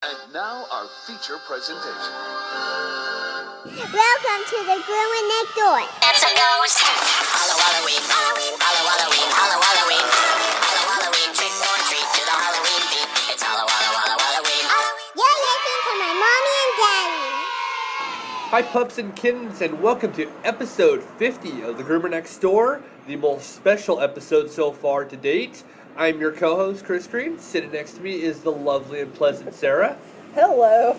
And now our feature presentation. Welcome to the groomer next door. It's a ghost. Hello Halloween, Halloween, hello Halloween, hello Halloween, hello Halloween, trick or treat to the Halloween beat. It's hello Halloween. You're listening to my mommy and daddy. Hi pups and kittens, and welcome to episode 50 of the Groomer Next Door, the most special episode so far to date. I'm your co-host, Chris Green. Sitting next to me is the lovely and pleasant Sarah. Hello.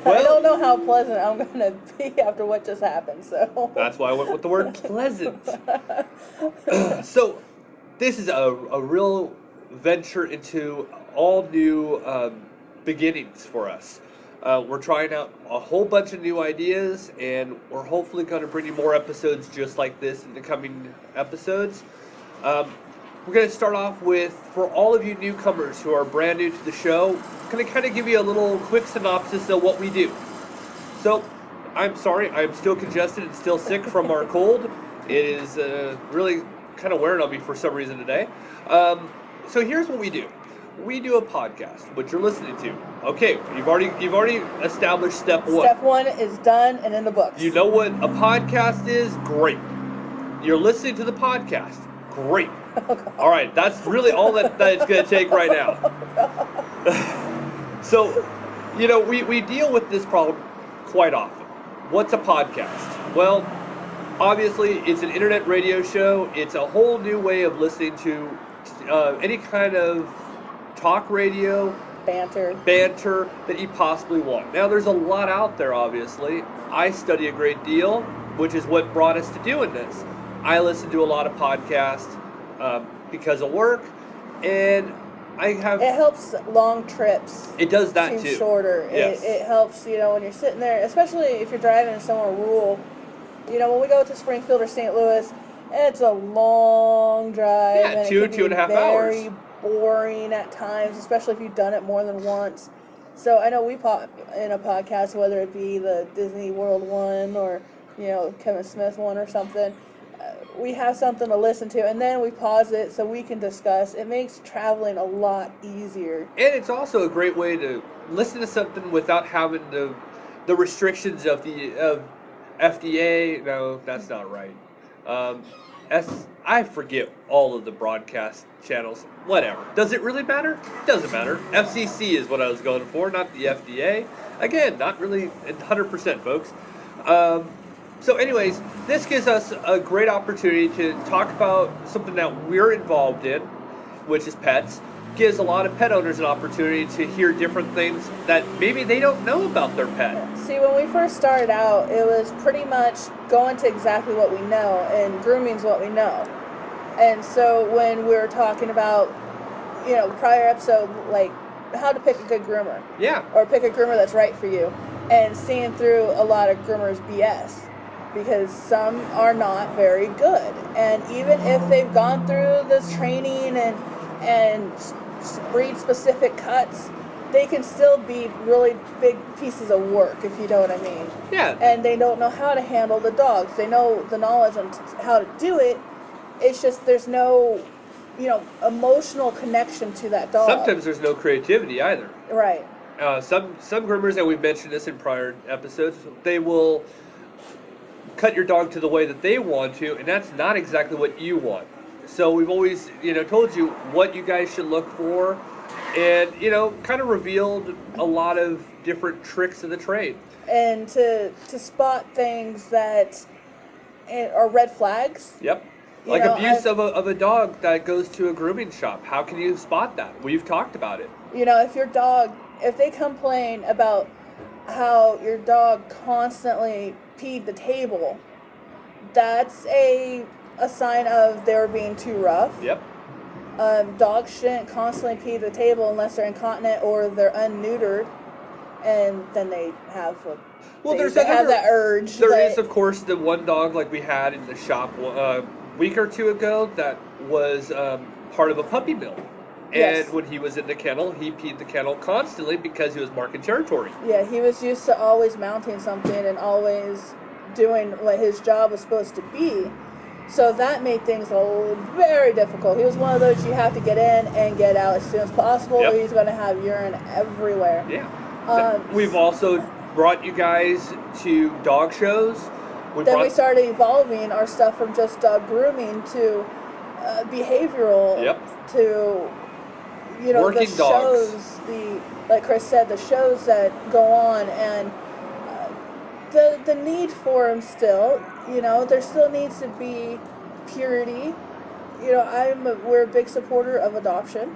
I don't know how pleasant I'm going to be after what just happened, so. That's why I went with the word pleasant. So, this is a real venture into all new beginnings for us. We're trying out a whole bunch of new ideas, and we're hopefully going to bring you more episodes just like this in the coming episodes. We're going to start off with, for all of you newcomers who are brand new to the show, I'm going to kind of give you a little quick synopsis of what we do. So, I'm sorry, I'm still congested and still sick from our cold. It is really kind of wearing on me for some reason today. So here's what we do. We do a podcast, which you're listening to. Okay, you've already established step one. Step one is done and in the books. You know what a podcast is? Great. You're listening to the podcast. Great. All right, that's really all that it's going to take right now. So, you know, we deal with this problem quite often. What's a podcast? Well, obviously, it's an internet radio show. It's a whole new way of listening to any kind of talk radio, banter that you possibly want. Now, there's a lot out there, obviously. I study a great deal, which is what brought us to doing this. I listen to a lot of podcasts because of work, and I have... It helps long trips. It does that seem too. Shorter. Yes. It helps, you know, when you're sitting there, especially if you're driving somewhere rural. You know, when we go to Springfield or St. Louis, it's a long drive. Yeah, and two and a half hours. Very boring at times, especially if you've done it more than once. So I know we pop in a podcast, whether it be the Disney World one or, you know, Kevin Smith one or something. We have something to listen to, and then we pause it so we can discuss. It makes traveling a lot easier. And it's also a great way to listen to something without having the restrictions of the FDA. No, that's not right. I forget all of the broadcast channels. Whatever. Does it really matter? Doesn't matter. FCC is what I was going for, not the FDA. Again, not really 100%, folks. So anyways, this gives us a great opportunity to talk about something that we're involved in, which is pets. Gives a lot of pet owners an opportunity to hear different things that maybe they don't know about their pet. See, when we first started out, it was pretty much going to exactly what we know, and grooming's what we know. And so when we were talking about, you know, prior episode, like how to pick a good groomer. Yeah. Or pick a groomer that's right for you, and seeing through a lot of groomers' BS. Because some are not very good. And even if they've gone through this training and breed-specific cuts, they can still be really big pieces of work, if you know what I mean. Yeah. And they don't know how to handle the dogs. They know the knowledge on how to do it. It's just there's no, you know, emotional connection to that dog. Sometimes there's no creativity either. Right. Some groomers, and we've mentioned this in prior episodes, they will cut your dog to the way that they want to, and that's not exactly what you want. So we've always, you know, told you what you guys should look for, and, you know, kind of revealed a lot of different tricks of the trade. And to spot things that are red flags. Yep. Like abuse of a dog that goes to a grooming shop. How can you spot that? We've talked about it. You know, if they complain about how your dog constantly peed the table, that's a sign of they're being too rough. Yep. Dogs shouldn't constantly pee the table unless they're incontinent or they're unneutered, and then they have that urge. There is, of course, the one dog like we had in the shop a week or two ago that was part of a puppy mill. And yes. When he was in the kennel, he peed the kennel constantly because he was marking territory. Yeah, he was used to always mounting something and always doing what his job was supposed to be. So that made things very difficult. He was one of those you have to get in and get out as soon as possible, yep. or he's going to have urine everywhere. Yeah. We've also brought you guys to dog shows. We started evolving our stuff from just dog grooming to behavioral. Yep. To Working the dogs. shows, like Chris said, the shows that go on, and the need for them still. There still needs to be purity. We're a big supporter of adoption,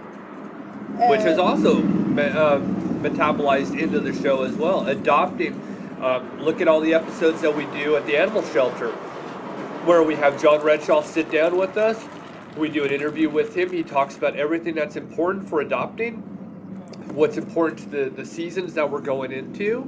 which is also metabolized into the show as well. Adopting. Look at all the episodes that we do at the animal shelter, where we have John Redshaw sit down with us. We do an interview with him. He talks about everything that's important for adopting, what's important to the seasons that we're going into.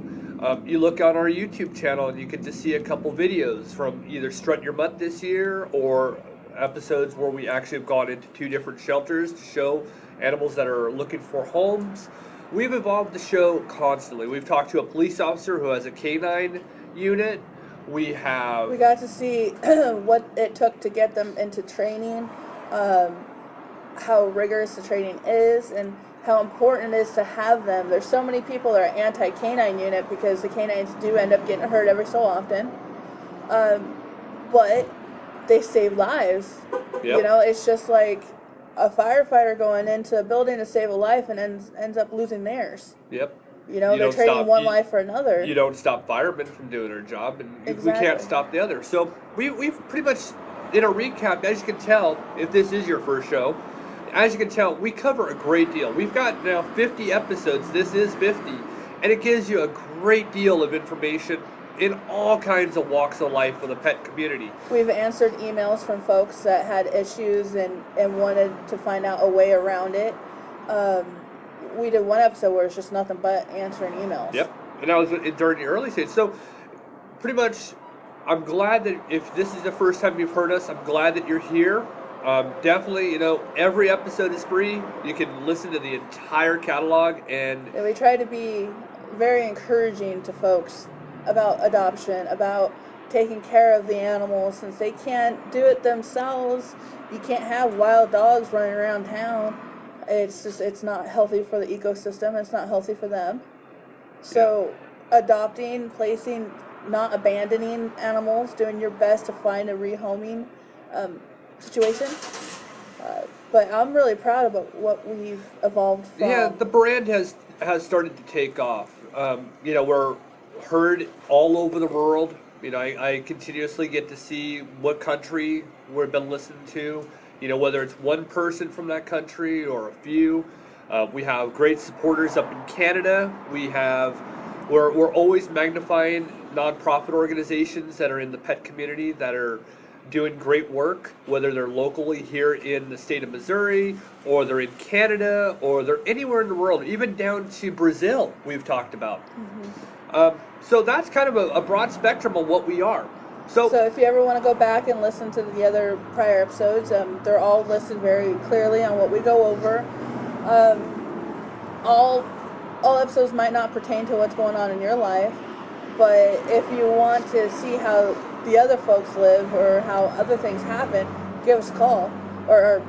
You look on our YouTube channel and you can just see a couple videos from either Strut Your Mutt this year or episodes where we actually have gone into 2 different shelters to show animals that are looking for homes. We've evolved the show constantly. We've talked to a police officer who has a canine unit. We got to see what it took to get them into training, how rigorous the training is, and how important it is to have them. There's so many people that are anti-canine unit because the canines do end up getting hurt every so often. But they save lives. Yep. It's just like a firefighter going into a building to save a life and ends up losing theirs. Yep. They're trading one life for another. You don't stop firemen from doing their job, and exactly. We can't stop the other. So we've pretty much, in a recap, as you can tell, if this is your first show, as you can tell, we cover a great deal. We've got now 50 episodes. This is 50, and it gives you a great deal of information in all kinds of walks of life for the pet community. We've answered emails from folks that had issues and wanted to find out a way around it. We did one episode where it's just nothing but answering emails. Yep, and that was during the early stage. So pretty much, I'm glad that if this is the first time you've heard us, I'm glad that you're here. Definitely, every episode is free. You can listen to the entire catalog, and we try to be very encouraging to folks about adoption, about taking care of the animals, since they can't do it themselves. You can't have wild dogs running around town. It's not healthy for the ecosystem. It's not healthy for them. So adopting, placing, not abandoning animals, doing your best to find a rehoming situation. But I'm really proud about what we've evolved from. Yeah, the brand has started to take off. We're heard all over the world. I continuously get to see what country we've been listened to. Whether it's one person from that country or a few. We have great supporters up in Canada. We're always magnifying nonprofit organizations that are in the pet community that are doing great work, whether they're locally here in the state of Missouri, or they're in Canada, or they're anywhere in the world, even down to Brazil, we've talked about. Mm-hmm. So that's kind of a broad spectrum of what we are. So if you ever want to go back and listen to the other prior episodes, they're all listed very clearly on what we go over. All episodes might not pertain to what's going on in your life, but if you want to see how the other folks live or how other things happen, give us a call or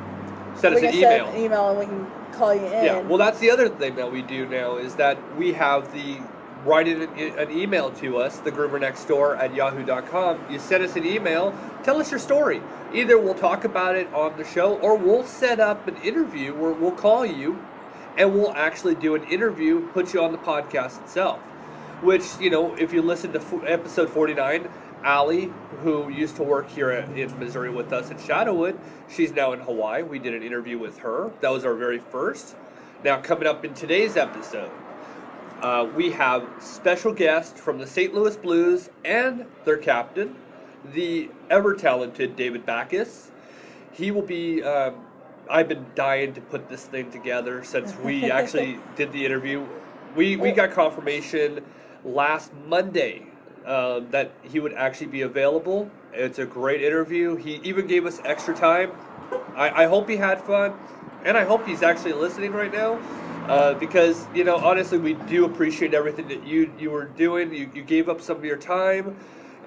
send us an email. Send an email and we can call you in. Yeah, well, that's the other thing that we do now is that we have write in an email to us, thegroomernextdoor@yahoo.com. You send us an email, tell us your story. Either we'll talk about it on the show or we'll set up an interview where we'll call you and we'll actually do an interview, put you on the podcast itself. Which, if you listen to episode 49, Allie, who used to work here in Missouri with us at Shadowwood, she's now in Hawaii. We did an interview with her. That was our very first. Now, coming up in today's episode, we have special guest from the St. Louis Blues and their captain, the ever-talented David BACKES. He will be... I've been dying to put this thing together since we actually did the interview. We got confirmation last Monday that he would actually be available. It's a great interview. He even gave us extra time. I hope he had fun, and I hope he's actually listening right now. Because, honestly, we do appreciate everything that you were doing. You gave up some of your time,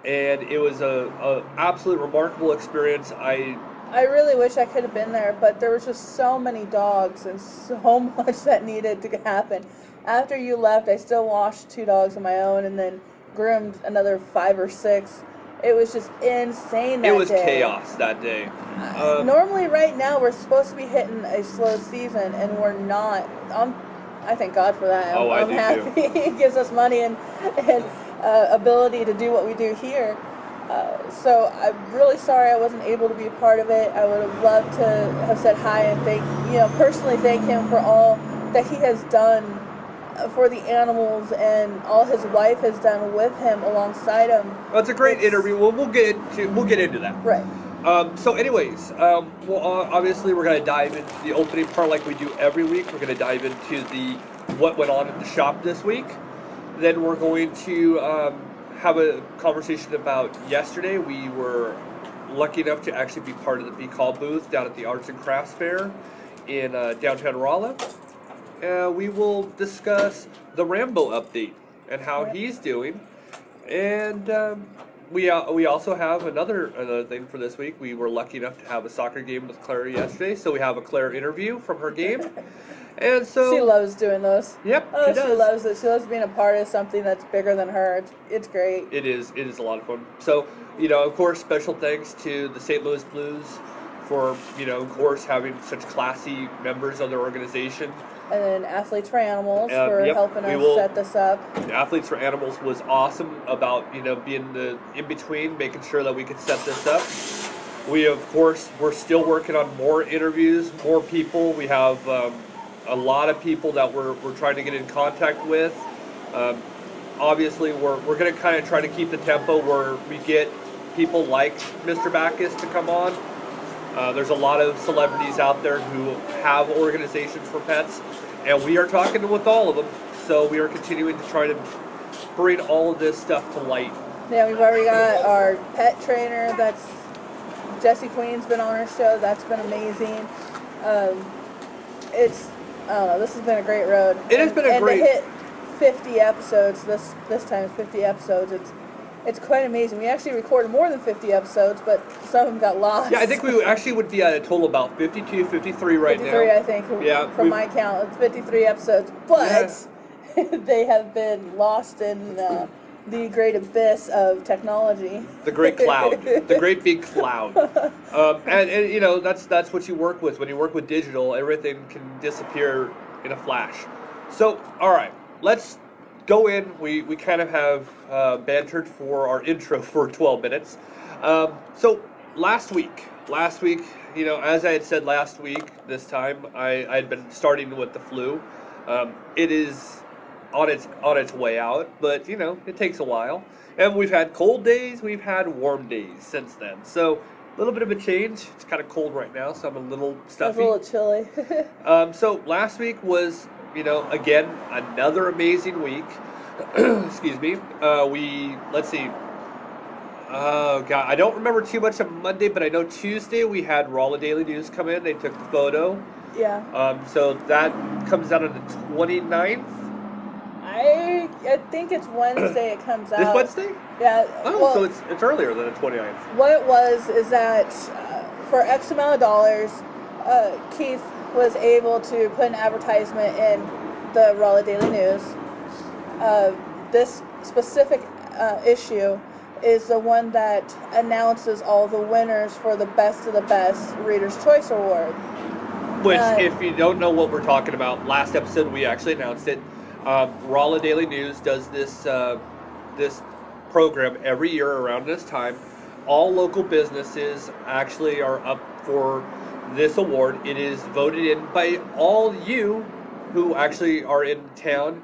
and it was a absolute remarkable experience. I really wish I could have been there, but there was just so many dogs and so much that needed to happen. after you left, I still washed 2 dogs of my own and then groomed another 5 or 6. It was just insane that day. It was chaos that day. Normally, right now, we're supposed to be hitting a slow season, and we're not. I thank God for that. I'm do happy. too. He gives us money and ability to do what we do here. So I'm really sorry I wasn't able to be a part of it. I would have loved to have said hi and personally thank him for all that he has done for the animals and all his wife has done with him alongside him. Well, it's a great interview. We'll get into that. Right. So anyways, obviously we're going to dive into the opening part like we do every week. We're going to dive into what went on at the shop this week. Then we're going to have a conversation about yesterday. We were lucky enough to actually be part of the BACKES booth down at the Arts and Crafts Fair in downtown Rolla. We will discuss the Rambo update and how he's doing. And we also have another thing for this week. We were lucky enough to have a soccer game with Claire yesterday, so we have a Claire interview from her game. And so she loves doing those. Yep, she loves it. She loves being a part of something that's bigger than her. It's great. It is a lot of fun. So, of course, special thanks to the St. Louis Blues for, of course, having such classy members of their organization. And then Athletes for Animals for helping us set this up. Athletes for Animals was awesome about, being the in-between, making sure that we could set this up. We're still working on more interviews, more people. We have a lot of people that we're trying to get in contact with. Obviously, we're going to kind of try to keep the tempo where we get people like Mr. BACKES to come on. There's a lot of celebrities out there who have organizations for pets, and we are talking with all of them. So we are continuing to try to bring all of this stuff to light. Yeah, we've already got our pet trainer. That's Jessie Queen's been on our show. That's been amazing. I don't know. This has been a great road. It has been a great. And to hit 50 episodes this time, 50 episodes. It's quite amazing. We actually recorded more than 50 episodes, but some of them got lost. Yeah, I think we actually would be at a total about 52, 53 right 53, now. 53, I think, from my count. It's 53 episodes, but they have been lost in the great abyss of technology. The great cloud. The great big cloud. And that's what you work with. When you work with digital, everything can disappear in a flash. So, all right, let's go in. We kind of have bantered for our intro for 12 minutes. So last week, as I had said last week, this time I had been starting with the flu. It is on its way out, but it takes a while. And we've had cold days, we've had warm days since then. So a little bit of a change. It's kind of cold right now, so I'm a little stuffy. It's a little chilly. So last week was, again, another amazing week. Excuse me. Let's see. Oh, God. I don't remember too much of Monday, but I know Tuesday we had Rolla Daily News come in. They took the photo. Yeah. So that comes out on the 29th. I think it's Wednesday it comes out. This Wednesday? Yeah. Oh, so it's earlier than the 29th. What it was is that for X amount of dollars, Keith was able to put an advertisement in the Rolla Daily News. This specific issue is the one that announces all the winners for the Best of the Best Reader's Choice Award. Which, if you don't know what we're talking about, last episode we actually announced it. Rolla Daily News does this program every year around this time. All local businesses actually are up for this award. It is voted in by all you who actually are in town.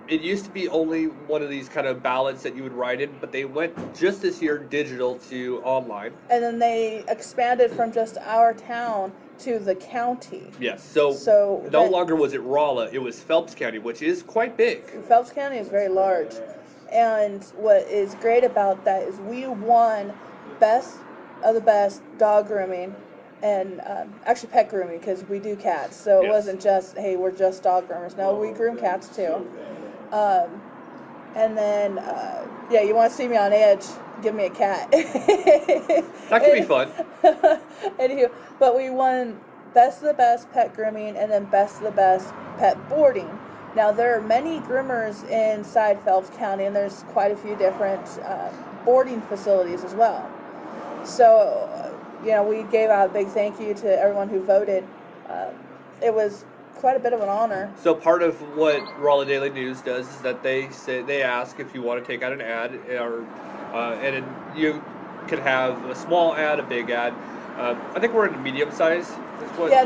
It used to be only one of these kind of ballots that you would write in, but they went just this year digital to online. And then they expanded from just our town to the county. Yes, so no longer was it Rolla, it was Phelps County, which is quite big. Phelps County is very large. And what is great about that is we won Best of the Best dog grooming and actually pet grooming, because we do cats. So it wasn't just, hey, we're just dog groomers. No, we groom cats too. And then, you want to see me on edge, give me a cat. That could be fun. Anywho, but we won Best of the Best pet grooming and then Best of the Best pet boarding. Now, there are many groomers inside Phelps County, and there's quite a few different boarding facilities as well. So, we gave out a big thank you to everyone who voted. It was quite a bit of an honor. So part of what Rolla Daily News does is that they ask if you want to take out an ad, you can have a small ad, a big ad. I think we're in medium size. We got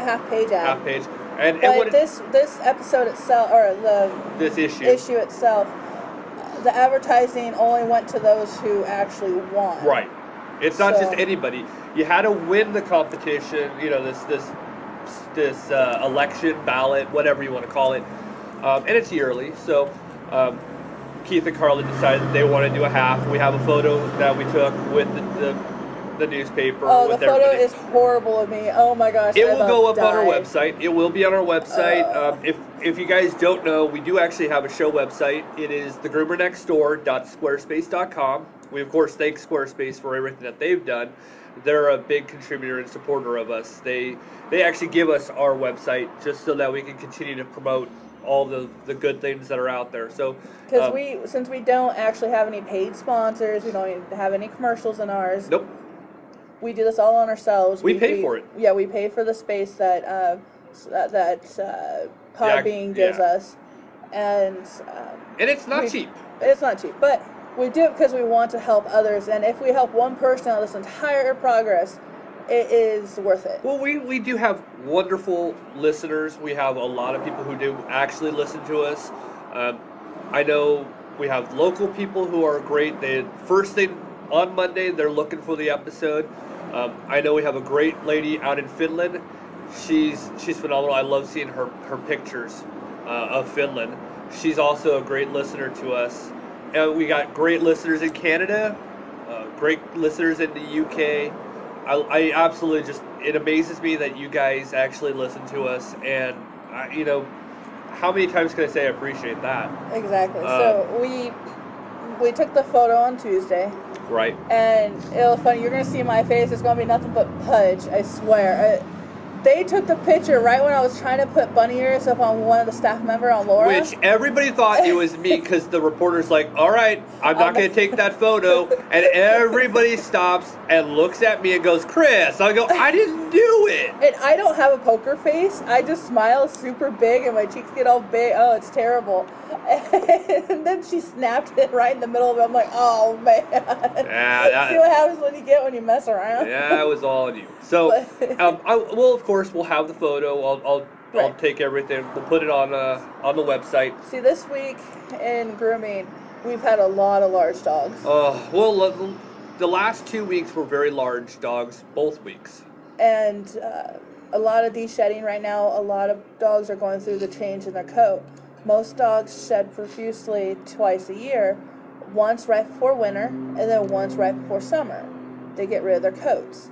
half page ad. Half page. And this episode itself, or this issue itself, the advertising only went to those who actually won. Right. It's not just anybody. You had to win the competition. This election ballot, whatever you want to call it, and it's yearly. So Keith and Carla decided that they want to do a half. We have a photo that we took with the newspaper. Oh, with the photo everybody. is horrible of me. Oh my gosh! It will go up on our website. It will be on our website. If you guys don't know, we do actually have a show website. It is thegroomernextdoor.squarespace.com. We of course thank Squarespace for everything that they've done. They're a big contributor and supporter of us. They actually give us our website just so that we can continue to promote all the good things that are out there. So because since we don't actually have any paid sponsors, we don't even have any commercials in ours. Nope. We do this all on ourselves. We pay for it. Yeah, we pay for the space that Podbean gives us, and it's not cheap. It's not cheap, but we do it because we want to help others, and if we help one person on this entire progress, it is worth it. Well, we do have wonderful listeners. We have a lot of people who do actually listen to us. I know we have local people who are great. First thing on Monday, they're looking for the episode. I know we have a great lady out in Finland. She's phenomenal. I love seeing her pictures of Finland. She's also a great listener to us. And we got great listeners in Canada, great listeners in the UK. I absolutely it amazes me that you guys actually listen to us. And, how many times can I say I appreciate that? Exactly. So we took the photo on Tuesday. Right. And it was funny. You're going to see my face. It's going to be nothing but pudge, I swear. They took the picture right when I was trying to put bunny ears up on one of the staff member on Laura. Which everybody thought it was me because the reporter's like, all right, I'm not going to take that photo. And everybody stops and looks at me and goes, Chris. I go, I didn't do it. And I don't have a poker face. I just smile super big and my cheeks get all big. Oh, it's terrible. And then she snapped it right in the middle of it. I'm like, oh, man. Yeah, see what happens when you mess around? Yeah, it was all on you. So, of course, we'll have the photo. I'll take everything. We'll put it on the website. See, this week in grooming, we've had a lot of large dogs. The last 2 weeks were very large dogs, both weeks. And a lot of de-shedding right now. A lot of dogs are going through the change in their coat. Most dogs shed profusely twice a year, once right before winter, and then once right before summer. They get rid of their coats.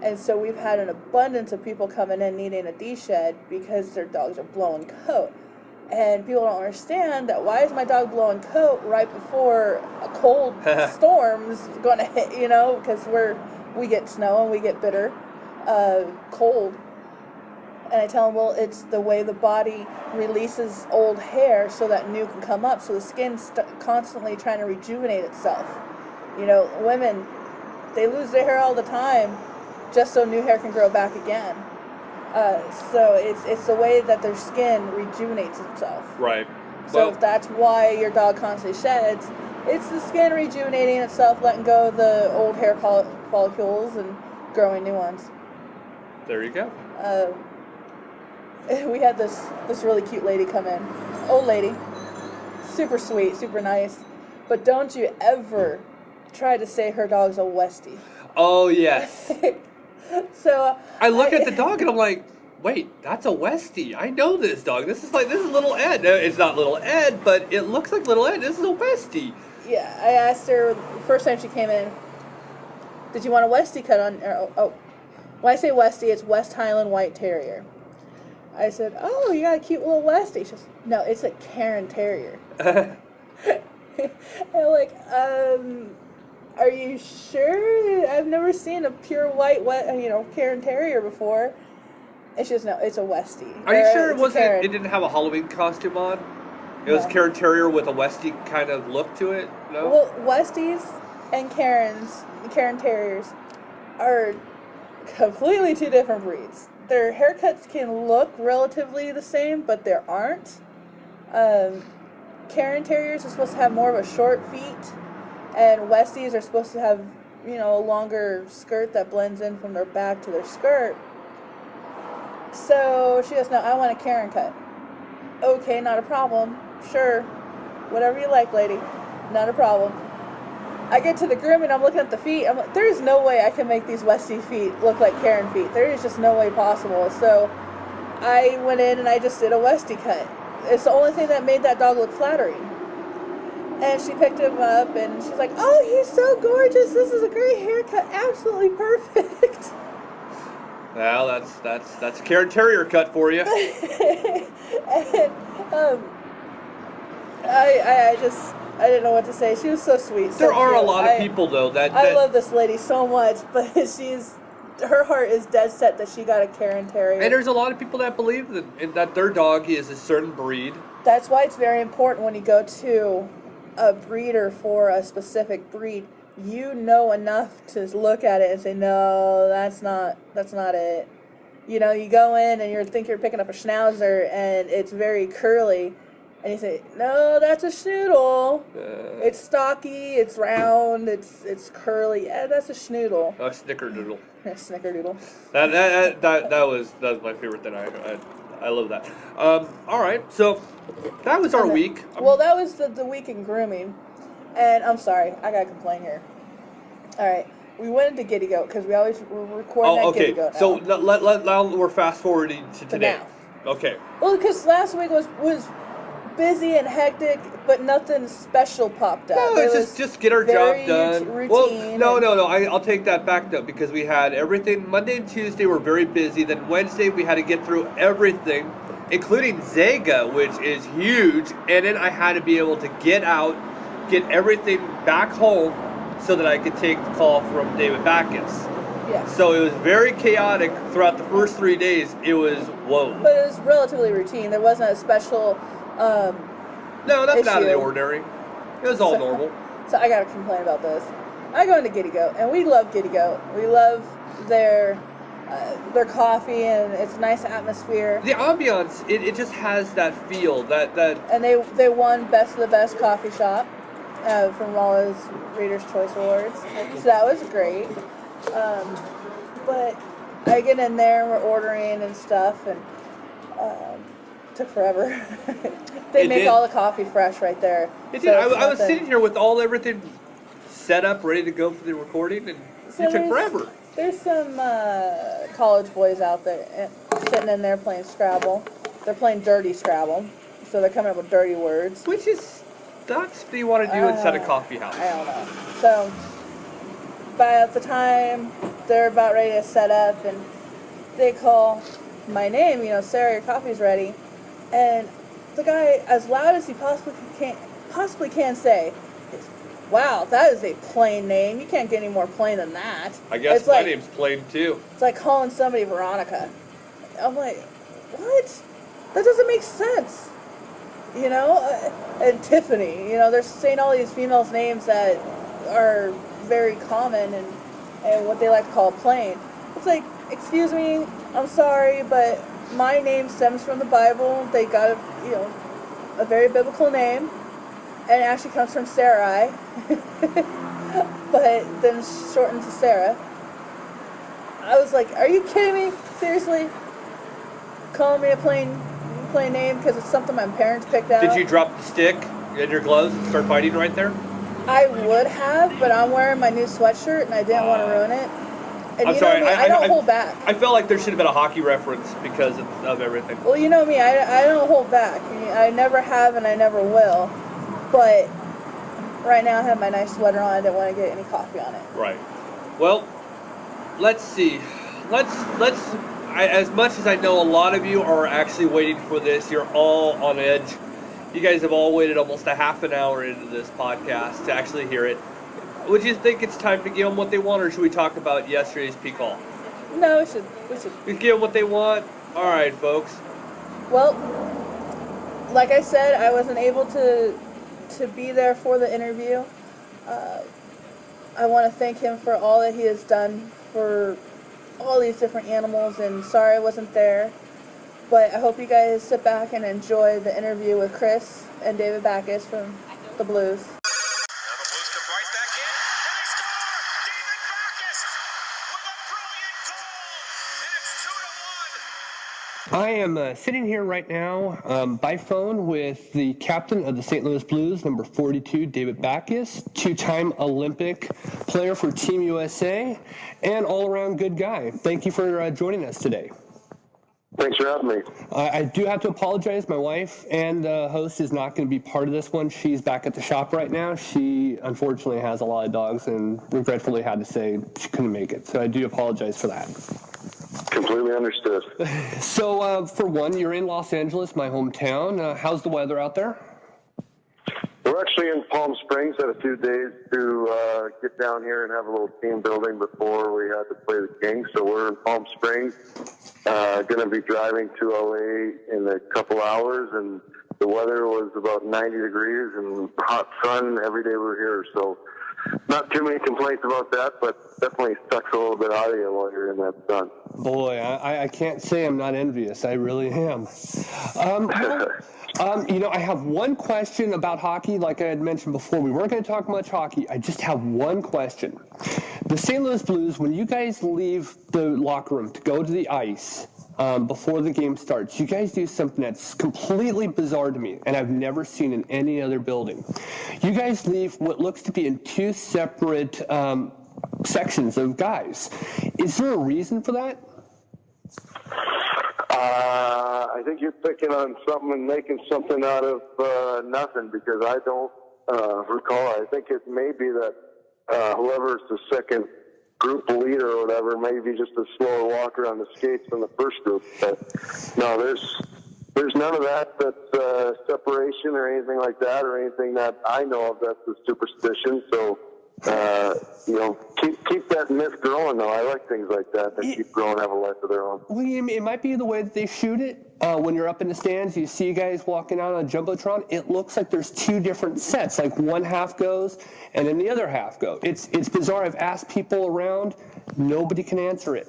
And so we've had an abundance of people coming in needing a de-shed because their dogs are blowing coat. And people don't understand that why is my dog blowing coat right before a cold storm is going to hit, because we get snow and we get bitter cold. And I tell them, well, it's the way the body releases old hair so that new can come up. So the skin's constantly trying to rejuvenate itself. Women, they lose their hair all the time just so new hair can grow back again. So it's the way that their skin rejuvenates itself. Right. So if that's why your dog constantly sheds, it's the skin rejuvenating itself, letting go of the old hair follicles and growing new ones. There you go. We had this really cute lady come in. Old lady. Super sweet, super nice. But don't you ever try to say her dog's a Westie. Oh, yes. So I look at the dog and I'm like, wait, that's a Westie. I know this dog. This is little Ed. No, it's not little Ed, but it looks like little Ed. This is a Westie. Yeah, I asked her the first time she came in, did you want a Westie cut on? When I say Westie, it's West Highland White Terrier. I said, oh, you got a cute little Westie. She says, no, it's a Cairn Terrier. And I'm like, are you sure? I've never seen a pure white, Cairn Terrier before. It's just, no, it's a Westie. Are you sure It's a Karen. it didn't have a Halloween costume on? It was No. Karen Terrier with a Westie kind of look to it? No? Well, Westies and Karen Terriers, are completely two different breeds. Their haircuts can look relatively the same, but they aren't. Karen Terriers are supposed to have more of a short feet, and Westies are supposed to have, a longer skirt that blends in from their back to their skirt. So she goes, no, I want a Karen cut. Okay, not a problem. Sure. Whatever you like, lady. Not a problem. I get to the groom and I'm looking at the feet. I'm like, there is no way I can make these Westie feet look like Karen feet. There is just no way possible. So I went in and I just did a Westie cut. It's the only thing that made that dog look flattering. And she picked him up and she's like, oh, he's so gorgeous. This is a great haircut. Absolutely perfect. Well, that's a Karen Terrier cut for you. And I didn't know what to say. She was so sweet. There are a lot of people though that I love this lady so much, but her heart is dead set that she got a Karen Terrier. and there's a lot of people that believe that their dog is a certain breed. That's why it's very important when you go to a breeder for a specific breed, you know enough to look at it and say, no, that's not it. You go in and you think you're picking up a Schnauzer and it's very curly, and you say, no, that's a Schnoodle. It's stocky, it's round, it's curly. Yeah, that's a Schnoodle. A snickerdoodle. Snickerdoodle. That was my favorite thing. I love that. All right, so that was our week. Well, that was the week in grooming, and I'm sorry, I gotta complain here. All right, we went into Giddy Goat because we're recording at Giddy Goat now. So now we're fast forwarding to today. Now. Okay. Well, because last week was busy and hectic, but nothing special popped up. No, it's just get our job done. Routine. Well, no. I'll take that back though, because we had everything. Monday and Tuesday were very busy. Then Wednesday we had to get through everything, including Zega, which is huge. And then I had to be able to get everything back home so that I could take the call from David BACKES. Yeah. So it was very chaotic throughout the first 3 days. It was whoa. But it was relatively routine. There wasn't a special. No, nothing out of the issue. ordinary. It was all normal. So I gotta complain about this. I go into Giddy Goat, and we love Giddy Goat. We love their coffee, and it's a nice atmosphere. The ambiance, it just has that feel, that. And they won Best of the Best Coffee Shop from Rolla's Reader's Choice Awards. So that was great. But I get in there and we're ordering and stuff, and took forever. They make all the coffee fresh right there. It did. I was sitting here with everything set up, ready to go for the recording, and it took forever. There's some college boys out there sitting in there playing Scrabble. They're playing dirty Scrabble, so they're coming up with dirty words. Which is that's what you want to do inside a coffee house. I don't know. So by the time they're about ready to set up, and they call my name, Sarah, your coffee's ready. And the guy, as loud as he possibly can say, is, wow, that is a plain name. You can't get any more plain than that. I guess my name's plain too. It's like calling somebody Veronica. I'm like, what? That doesn't make sense. And Tiffany, they're saying all these females' names that are very common and what they like to call plain. It's like, excuse me, I'm sorry, but my name stems from the Bible. They got a very biblical name, and it actually comes from Sarai, but then shortened to Sarah. I was like, are you kidding me? Seriously? Calling me a plain name because it's something my parents picked out? Did you drop the stick in your gloves and start fighting right there? I would have, but I'm wearing my new sweatshirt and I didn't want to ruin it. And I'm sorry, know me, I don't hold back. I felt like there should have been a hockey reference because of everything. Well, you know me, I don't hold back. I never have and I never will. But right now I have my nice sweater on. I didn't want to get any coffee on it. Right. Well, let's see. As much as I know a lot of you are actually waiting for this, you're all on edge. You guys have all waited almost a half an hour into this podcast to actually hear it. Would you think it's time to give them what they want, or should we talk about yesterday's PCAWL? No, we should. We give them what they want. All right, folks. Well, like I said, I wasn't able to be there for the interview. I want to thank him for all that he has done for all these different animals, and sorry I wasn't there. But I hope you guys sit back and enjoy the interview with Chris and David BACKES from the Blues. Now the Blues come right back in, and they score! David Backes with a brilliant goal, and it's 2-1. I am sitting here right now by phone with the captain of the St. Louis Blues, number 42, David BACKES, two-time Olympic player for Team USA, and all-around good guy. Thank you for joining us today. Thanks for having me. I do have to apologize. My wife and the host is not going to be part of this one. She's back at the shop right now. She unfortunately has a lot of dogs and regretfully had to say she couldn't make it. So I do apologize for that. Completely understood. So for one, you're in Los Angeles, my hometown. How's the weather out there? We're actually in Palm Springs. Had a few days to get down here and have a little team building before we had to play the Kings. So we're in Palm Springs. Going to be driving to LA in a couple hours, and the weather was about 90 degrees and hot sun every day we're here. So not too many complaints about that, but definitely sucks a little bit out of you while you're in that sun. Boy, I can't say I'm not envious. I really am. I have one question about hockey. Like I had mentioned before, we weren't going to talk much hockey. I just have one question. The St. Louis Blues, when you guys leave the locker room to go to the ice before the game starts, you guys do something that's completely bizarre to me, and I've never seen in any other building. You guys leave what looks to be in two separate sections of guys. Is there a reason for that? I think you're picking on something and making something out of nothing, because I don't recall. I think it may be that whoever's the second group leader or whatever may be just a slower walker on the skates than the first group. But no, there's none of that that's separation or anything like that, or anything that I know of that's a superstition. So keep that myth growing, though. I like things like that keep growing, have a life of their own. Well, it might be the way that they shoot it. When you're up in the stands, you see guys walking out on a Jumbotron. It looks like there's two different sets, like one half goes and then the other half goes. It's bizarre. I've asked people around. Nobody can answer it.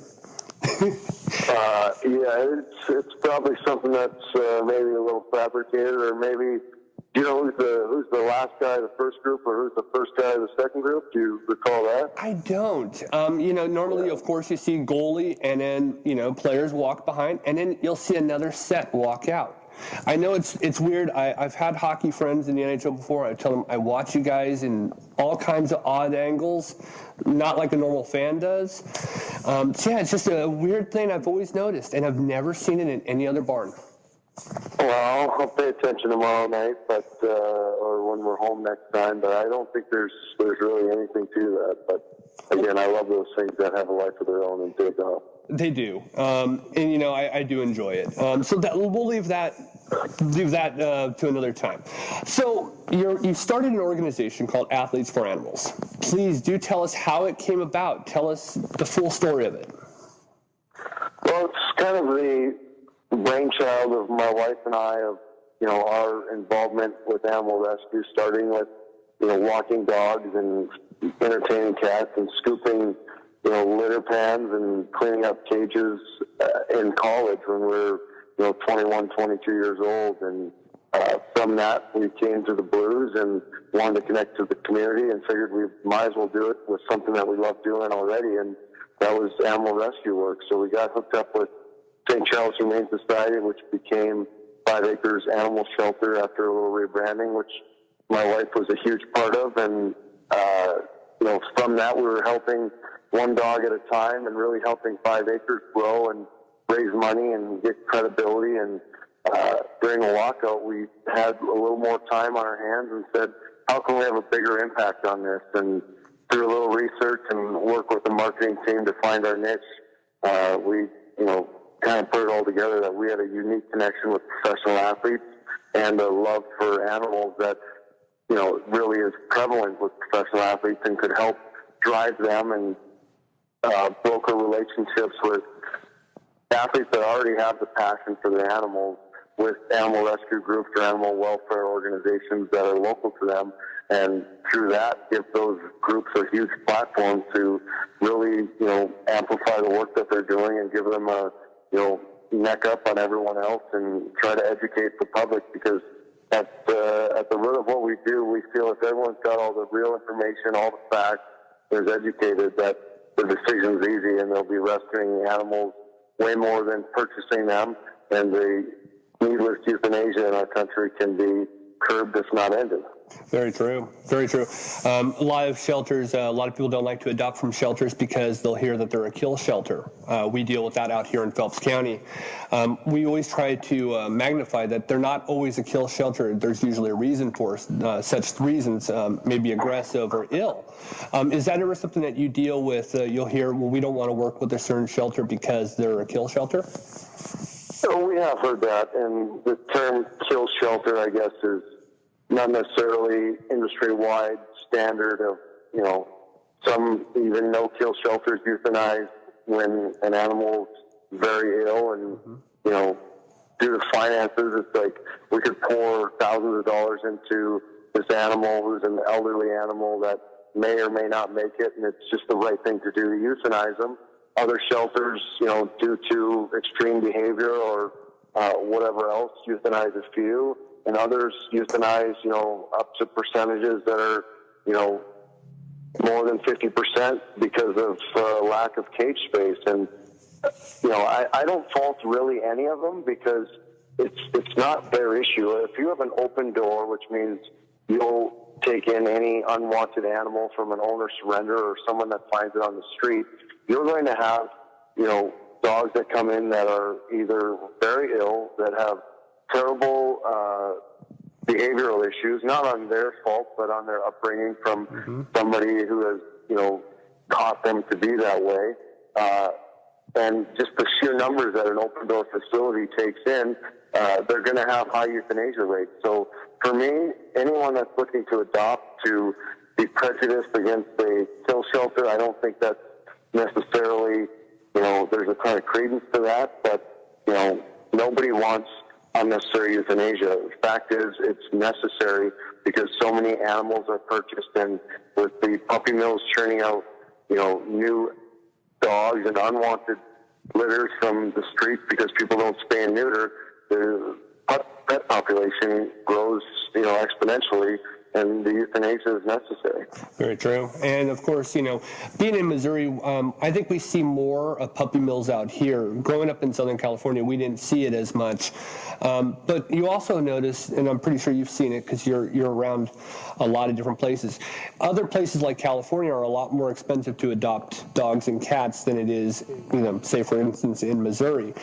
It's probably something that's maybe a little fabricated, or maybe, who's the last guy of the first group, or who's the first guy of the second group? Do you recall that? I don't. Normally, of course, you see goalie, and then, players walk behind, and then you'll see another set walk out. I know it's weird. I've had hockey friends in the NHL before. I tell them I watch you guys in all kinds of odd angles, not like a normal fan does. It's just a weird thing I've always noticed, and I've never seen it in any other barn. Well, I'll pay attention tomorrow night, or when we're home next time. But I don't think there's really anything to that. But again, I love those things that have a life of their own and take off. They do, I do enjoy it. So that we'll leave that to another time. So you started an organization called Athletes for Animals. Please do tell us how it came about. Tell us the full story of it. Well, it's kind of the brainchild of my wife and I, of our involvement with animal rescue, starting with walking dogs and entertaining cats and scooping litter pans and cleaning up cages in college when we were 21, 22 years old. And from that, we came to the Blues and wanted to connect to the community, and figured we might as well do it with something that we love doing already, and that was animal rescue work. So we got hooked up with St. Charles Humane Society, which became 5 Acres Animal Shelter after a little rebranding, which my wife was a huge part of. And from that, we were helping one dog at a time and really helping 5 Acres grow and raise money and get credibility. And during a lockout, we had a little more time on our hands and said, how can we have a bigger impact on this? And through a little research and work with the marketing team to find our niche, we kind of put it all together that we had a unique connection with professional athletes and a love for animals that really is prevalent with professional athletes, and could help drive them and broker relationships with athletes that already have the passion for the animals with animal rescue groups or animal welfare organizations that are local to them, and through that give those groups a huge platform to really, amplify the work that they're doing and give them a, neck up on everyone else and try to educate the public, because at the root of what we do, we feel if everyone's got all the real information, all the facts, is educated, that the decision's easy and they'll be rescuing animals way more than purchasing them, and the needless euthanasia in our country can be curbed, if not ended. Very true. Very true. A lot of shelters, a lot of people don't like to adopt from shelters because they'll hear that they're a kill shelter. We deal with that out here in Phelps County. We always try to magnify that they're not always a kill shelter. There's usually a reason for such reasons, maybe aggressive or ill. Is that ever something that you deal with? You'll hear, well, we don't want to work with a certain shelter because they're a kill shelter? So we have heard that, and the term kill shelter, I guess, is not necessarily industry-wide standard of, some even no-kill shelters euthanize when an animal's very ill, and, due to finances, it's like we could pour thousands of dollars into this animal who's an elderly animal that may or may not make it, and it's just the right thing to do to euthanize them. Other shelters, due to extreme behavior or whatever else, euthanize a few, and others euthanize, up to percentages that are, more than 50% because of lack of cage space. And, I don't fault really any of them, because it's not their issue. If you have an open door, which means you'll take in any unwanted animal from an owner surrender or someone that finds it on the street, you're going to have, dogs that come in that are either very ill, that have terrible behavioral issues, not on their fault, but on their upbringing from somebody who has, taught them to be that way. And just the sheer numbers that an open door facility takes in, they're going to have high euthanasia rates. So for me, anyone that's looking to adopt to be prejudiced against a kill shelter, I don't think that's necessarily, there's a ton of credence to that, but, nobody wants unnecessary euthanasia. The fact is, it's necessary because so many animals are purchased, and with the puppy mills churning out, new dogs and unwanted litters from the streets because people don't spay and neuter, the pet population grows, exponentially, and the euthanasia is necessary. Very true. And of course, being in Missouri, I think we see more of puppy mills out here. Growing up in Southern California, we didn't see it as much. But you also notice, and I'm pretty sure you've seen it because you're around a lot of different places. Other places like California are a lot more expensive to adopt dogs and cats than it is, say for instance in Missouri.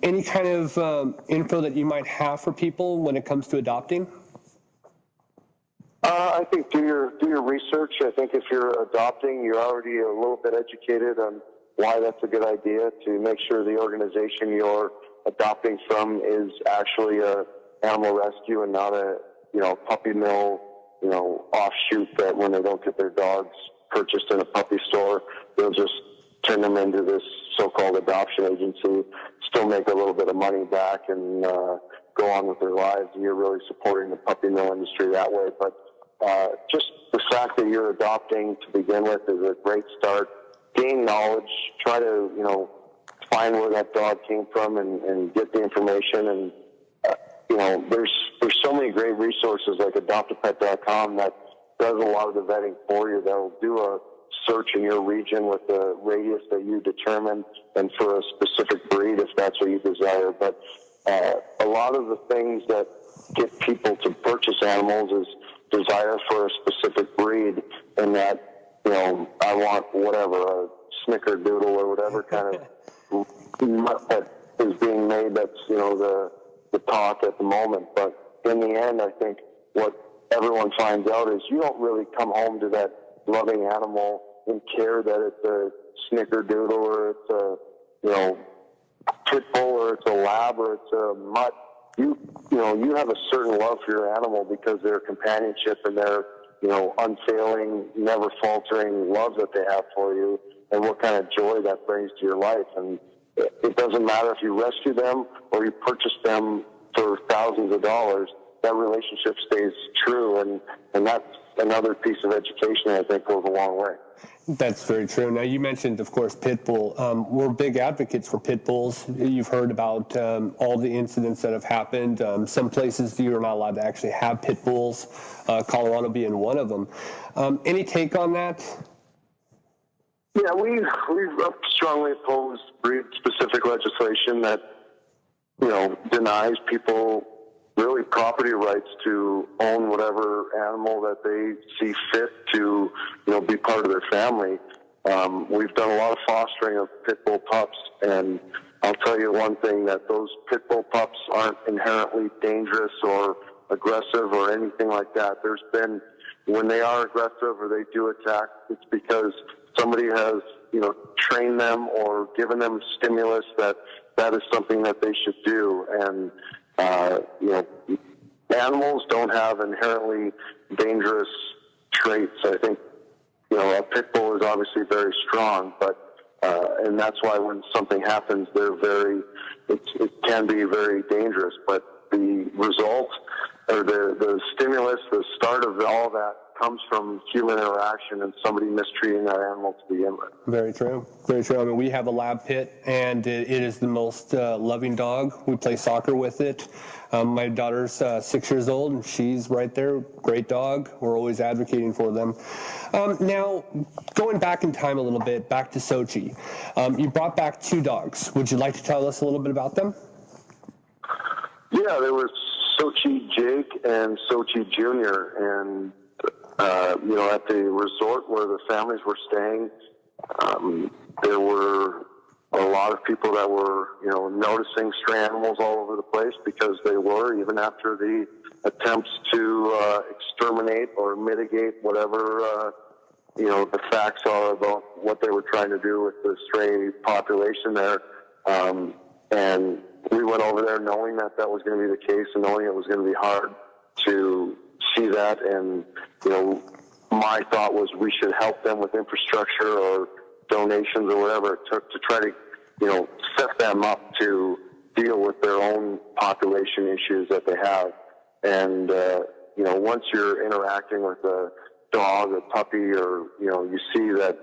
Any kind of info that you might have for people when it comes to adopting? I think do your research. I think if you're adopting, you're already a little bit educated on why that's a good idea, to make sure the organization you're adopting from is actually a animal rescue and not a puppy mill offshoot that when they don't get their dogs purchased in a puppy store, they'll just turn them into this so-called adoption agency, still make a little bit of money back, and go on with their lives. And you're really supporting the puppy mill industry that way. But just the fact that you're adopting to begin with is a great start. Gain knowledge, try to, find where that dog came from and get the information. And, there's so many great resources like adoptapet.com that does a lot of the vetting for you. That'll do a search in your region with the radius that you determine and for a specific breed if that's what you desire. But a lot of the things that get people to purchase animals is desire for a specific breed, and that, I want whatever, a snickerdoodle or whatever kind of mutt that is being made that's, the talk at the moment. But in the end, I think what everyone finds out is you don't really come home to that loving animal and care that it's a snickerdoodle or it's a, pit bull or it's a lab or it's a mutt. You have a certain love for your animal because their companionship and their, unfailing, never faltering love that they have for you, and what kind of joy that brings to your life. And it doesn't matter if you rescue them or you purchase them for thousands of dollars, that relationship stays true, and that's another piece of education I think goes a long way. That's very true. Now, you mentioned, of course, pit bull. We're big advocates for pit bulls. You've heard about all the incidents that have happened. Some places you're not allowed to actually have pit bulls, Colorado being one of them. Any take on that? Yeah, we've strongly opposed breed-specific legislation that, denies people really property rights to own whatever animal that they see fit to, be part of their family. We've done a lot of fostering of pit bull pups, and I'll tell you one thing, that those pit bull pups aren't inherently dangerous or aggressive or anything like that. There's been, when they are aggressive or they do attack, it's because somebody has, trained them or given them stimulus that is something that they should do. And, animals don't have inherently dangerous traits. I think, a pit bull is obviously very strong, but, and that's why when something happens, it can be very dangerous. But the result or the stimulus, the start of all that comes from human interaction and somebody mistreating that animal to begin with. Very true. Very true. I mean, we have a lab pit, and it is the most loving dog. We play soccer with it. My daughter's 6 years old, and she's right there. Great dog. We're always advocating for them. Now, going back in time a little bit, back to Sochi. You brought back 2 dogs. Would you like to tell us a little bit about them? Yeah, there was Sochi Jake and Sochi Junior, and at the resort where the families were staying, there were a lot of people that were, noticing stray animals all over the place, because they were, even after the attempts to exterminate or mitigate whatever, the facts are about what they were trying to do with the stray population there. And we went over there knowing that was going to be the case, and knowing it was going to be hard to see that. And, my thought was we should help them with infrastructure or donations or whatever it took to try to, set them up to deal with their own population issues that they have. And, once you're interacting with a dog or puppy, or, you see that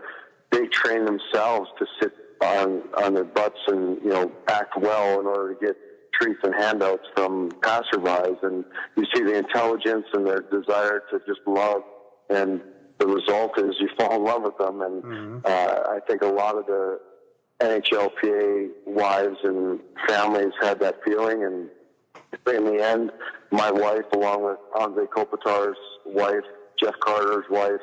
they train themselves to sit on their butts and, act well in order to get treats and handouts from passerbys, and you see the intelligence and their desire to just love, and the result is you fall in love with them. And I think a lot of the NHLPA wives and families had that feeling, and in the end, my wife, along with Andrei Kopitar's wife, Jeff Carter's wife,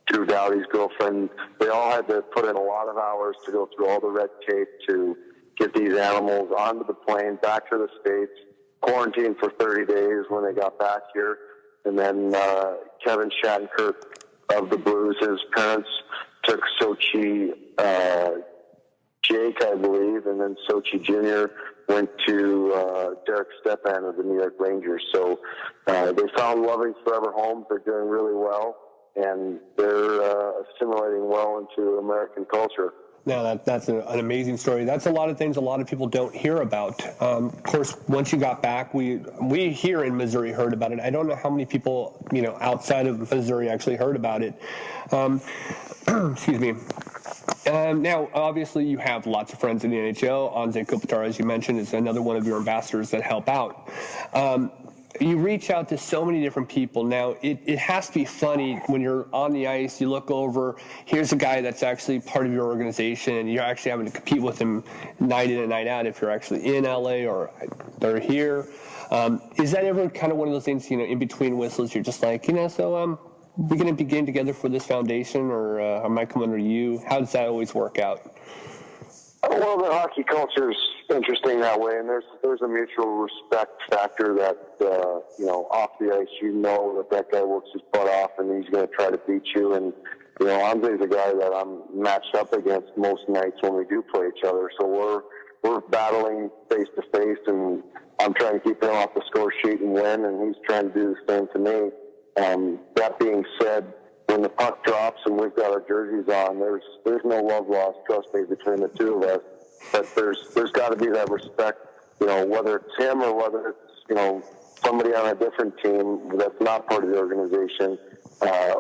Drew Dowdy's girlfriend, they all had to put in a lot of hours to go through all the red tape to get these animals onto the plane, back to the States, quarantined for 30 days when they got back here. And then Kevin Shattenkirk of the Blues, his parents took Sochi Jake, I believe, and then Sochi Junior went to Derek Stepan of the New York Rangers. So they found loving forever homes. They're doing really well, and they're assimilating well into American culture. Now, that's an amazing story. That's a lot of things a lot of people don't hear about. Of course, once you got back, we here in Missouri heard about it. I don't know how many people, outside of Missouri actually heard about it. Excuse me. Now, obviously, you have lots of friends in the NHL. Andrei Kopitar, as you mentioned, is another one of your ambassadors that help out. You reach out to so many different people. Now, it has to be funny when you're on the ice, you look over, here's a guy that's actually part of your organization, and you're actually having to compete with him night in and night out if you're actually in LA or they're here. Is that ever kind of one of those things, in between whistles, you're just like, so we're going to begin together for this foundation, or I might come under you? How does that always work out? Well, the hockey culture is interesting that way, and there's a mutual respect factor that, off the ice, that guy works his butt off and he's going to try to beat you. And, Andrei's a guy that I'm matched up against most nights when we do play each other. So we're battling face to face, and I'm trying to keep him off the score sheet and win, and he's trying to do the same to me. That being said, when when the puck drops and we've got our jerseys on, there's no love lost, trust me, between the two of us. But there's got to be that respect, whether it's him or whether it's, somebody on a different team that's not part of the organization.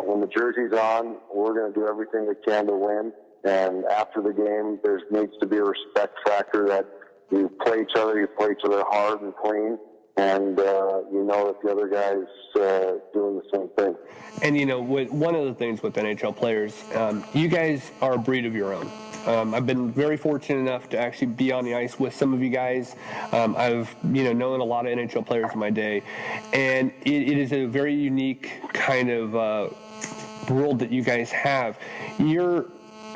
When the jersey's on, we're going to do everything we can to win. And after the game, there needs to be a respect factor that you play each other hard and clean. And that the other guy's doing the same thing. And one of the things with NHL players, you guys are a breed of your own. I've been very fortunate enough to actually be on the ice with some of you guys. I've known a lot of NHL players in my day, and it is a very unique kind of world that you guys have. You're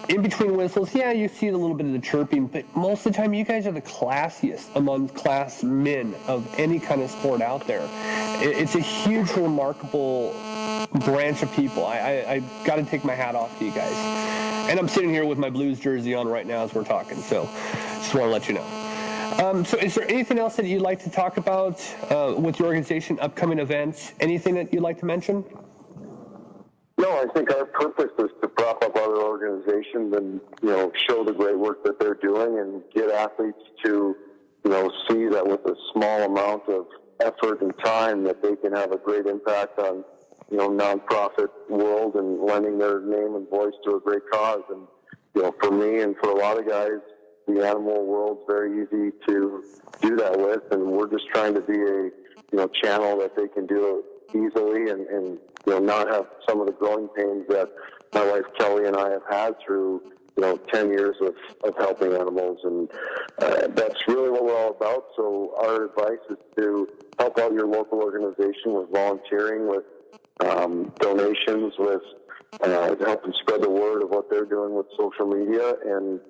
in between whistles, you see a little bit of the chirping, but most of the time you guys are the classiest among class men of any kind of sport out there. It's a huge, remarkable branch of people. I got to take my hat off to you guys. And I'm sitting here with my Blues jersey on right now as we're talking, so just want to let you know. So is there anything else that you'd like to talk about with your organization, upcoming events, anything that you'd like to mention? No, I think our purpose is to prop up other organizations and, show the great work that they're doing and get athletes to, see that with a small amount of effort and time that they can have a great impact on, nonprofit world and lending their name and voice to a great cause. And, for me and for a lot of guys, the animal world's very easy to do that with. And we're just trying to be a, channel that they can do it easily and not have some of the growing pains that my wife Kelly and I have had through 10 years of helping animals, and that's really what we're all about. So our advice is to help out your local organization with volunteering, with donations, with helping spread the word of what they're doing with social media, and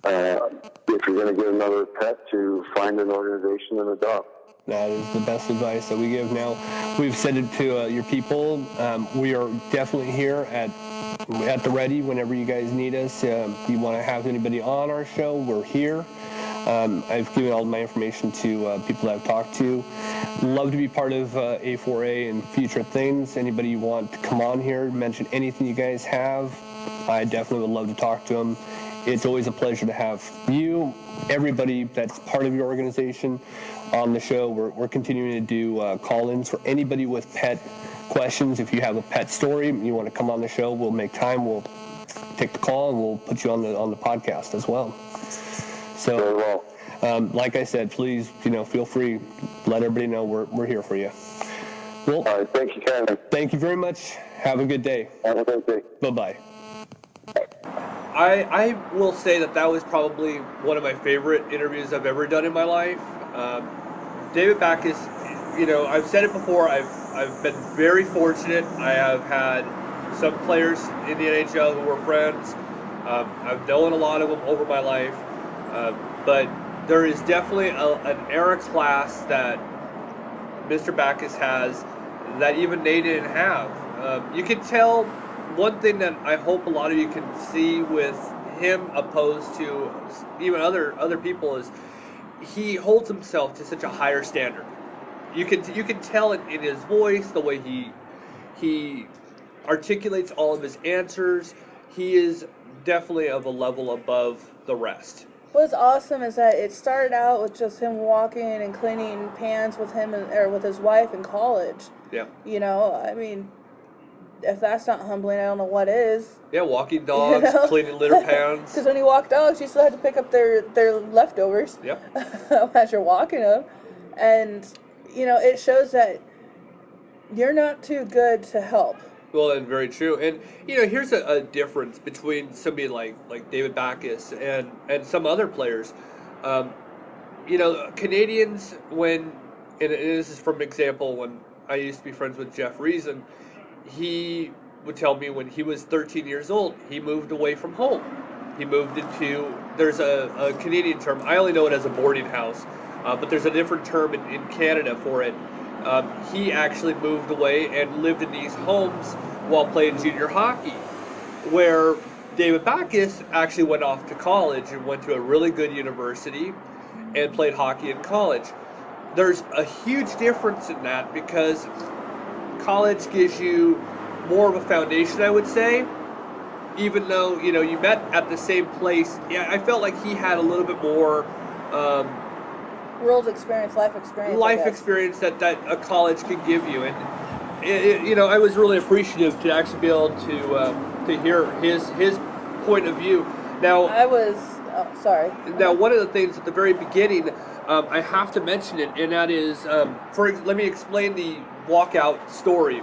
if you're going to get another pet, to find an organization and adopt. That is the best advice that we give. Now, we've said it to your people. We are definitely here at the ready whenever you guys need us. If you want to have anybody on our show, we're here. I've given all my information to people that I've talked to. Love to be part of A4A and future things. Anybody you want to come on here, mention anything you guys have, I definitely would love to talk to them. It's always a pleasure to have you, everybody that's part of your organization, on the show. We're continuing to do call-ins for anybody with pet questions. If you have a pet story and you want to come on the show, we'll make time. We'll take the call and we'll put you on the podcast as well. So, very well. Like I said, please, feel free. Let everybody know we're here for you. Well, all right, thank you, Ken. Thank you very much. Have a good day. Have a good day. Bye-bye. I will say that was probably one of my favorite interviews I've ever done in my life. David Backes, I've said it before, I've been very fortunate. I have had some players in the NHL who were friends. I've known a lot of them over my life. But there is definitely an era class that Mr. Backes has that even they didn't have. You can tell one thing that I hope a lot of you can see with him opposed to even other people is he holds himself to such a higher standard. You can tell it in his voice, the way he articulates all of his answers. He is definitely of a level above the rest. What's awesome is that it started out with just him walking and cleaning pans with him or with his wife in college. Yeah. If that's not humbling, I don't know what is. Yeah, walking dogs, cleaning litter pans. Because when you walk dogs, you still have to pick up their leftovers. Yep. As you're walking them. And, it shows that you're not too good to help. Well, and very true. And, here's a difference between somebody like David Backes and some other players. Canadians, and this is from example, when I used to be friends with Jeff Reason, he would tell me when he was 13 years old, he moved away from home. He moved into, there's a Canadian term, I only know it as a boarding house, but there's a different term in Canada for it. He actually moved away and lived in these homes while playing junior hockey, where David Backes actually went off to college and went to a really good university and played hockey in college. There's a huge difference in that because college gives you more of a foundation, I would say. Even though, you know, you met at the same place, yeah, I felt like he had a little bit more World experience, life experience. I guess. experience that a college can give you. And, you know, I was really appreciative to actually be able to hear his point of view. Now, I was, sorry. Now, one of the things at the very beginning, I have to mention it, and that is, let me explain the walkout story.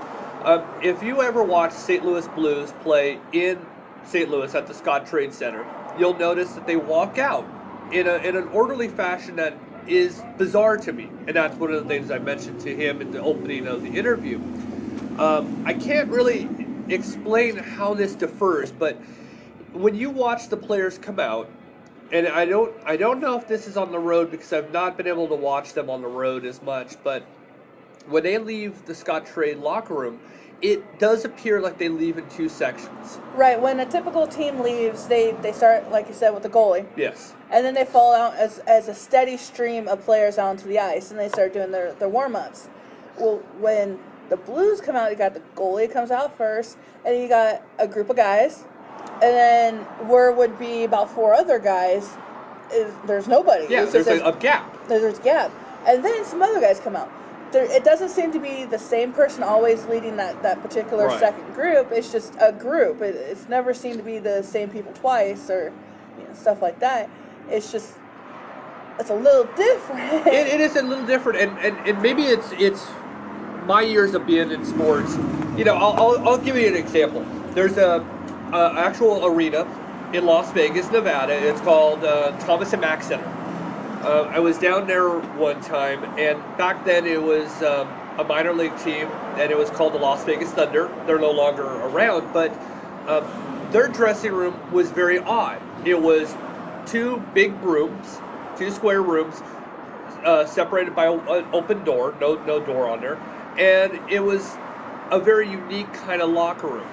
If you ever watch St. Louis Blues play in St. Louis at the Scott Trade Center, you'll notice that they walk out in an orderly fashion that is bizarre to me, and that's one of the things I mentioned to him in the opening of the interview. I can't really explain how this differs, but when you watch the players come out, and I don't know if this is on the road because I've not been able to watch them on the road as much, but when they leave the Scott Trade locker room, it does appear like they leave in two sections. Right, when a typical team leaves, they start, like you said, with the goalie. Yes. And then they fall out as a steady stream of players onto the ice, and they start doing their warm-ups. Well, when the Blues come out, you got the goalie comes out first, and you got a group of guys, and then where would be about 4 other guys, there's nobody. Yeah, there's a gap. There's a gap. And then some other guys come out. It doesn't seem to be the same person always leading that particular Right. second group. It's just a group. It's never seemed to be the same people twice or stuff like that. It's just, it's a little different. It is a little different, and maybe it's my years of being in sports. You know, I'll give you an example. There's a actual arena in Las Vegas, Nevada. It's called Thomas and Mack Center. I was down there one time, and back then it was a minor league team, and it was called the Las Vegas Thunder. They're no longer around, but their dressing room was very odd. It was 2 big rooms, 2 square rooms, separated by an open door, no door on there, and it was a very unique kind of locker room.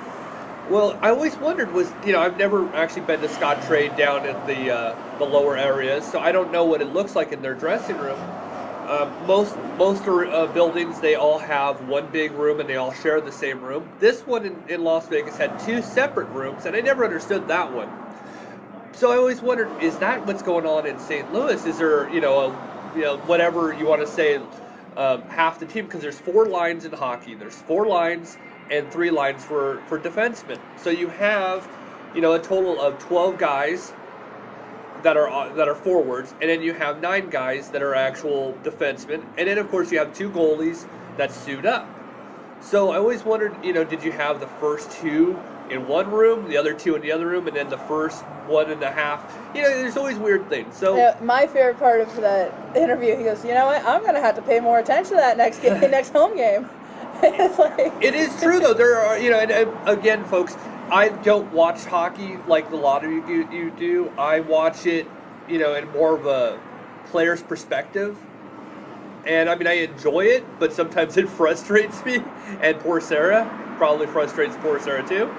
Well, I always wondered I've never actually been to Scott Trade down at the lower areas, so I don't know what it looks like in their dressing room. Most buildings, they all have one big room and they all share the same room. This one in Las Vegas had 2 separate rooms, and I never understood that one. So I always wondered, is that what's going on in St. Louis? Is there, whatever you want to say, half the team? Because there's 4 lines in hockey. There's 4 lines and 3 lines for defensemen. So you have, a total of 12 guys that are forwards, and then you have 9 guys that are actual defensemen, and then of course you have 2 goalies that suit up. So I always wondered, did you have the first 2 in one room, the other 2 in the other room, and then the first 1.5? There's always weird things. So my favorite part of that interview, he goes, you know what? I'm gonna have to pay more attention to that next game, next home game. It's like, it is true though. There are, and again, folks, I don't watch hockey like a lot of you do. I watch it, in more of a player's perspective. And I mean, I enjoy it, but sometimes it frustrates me. And poor Sarah probably frustrates poor Sarah too.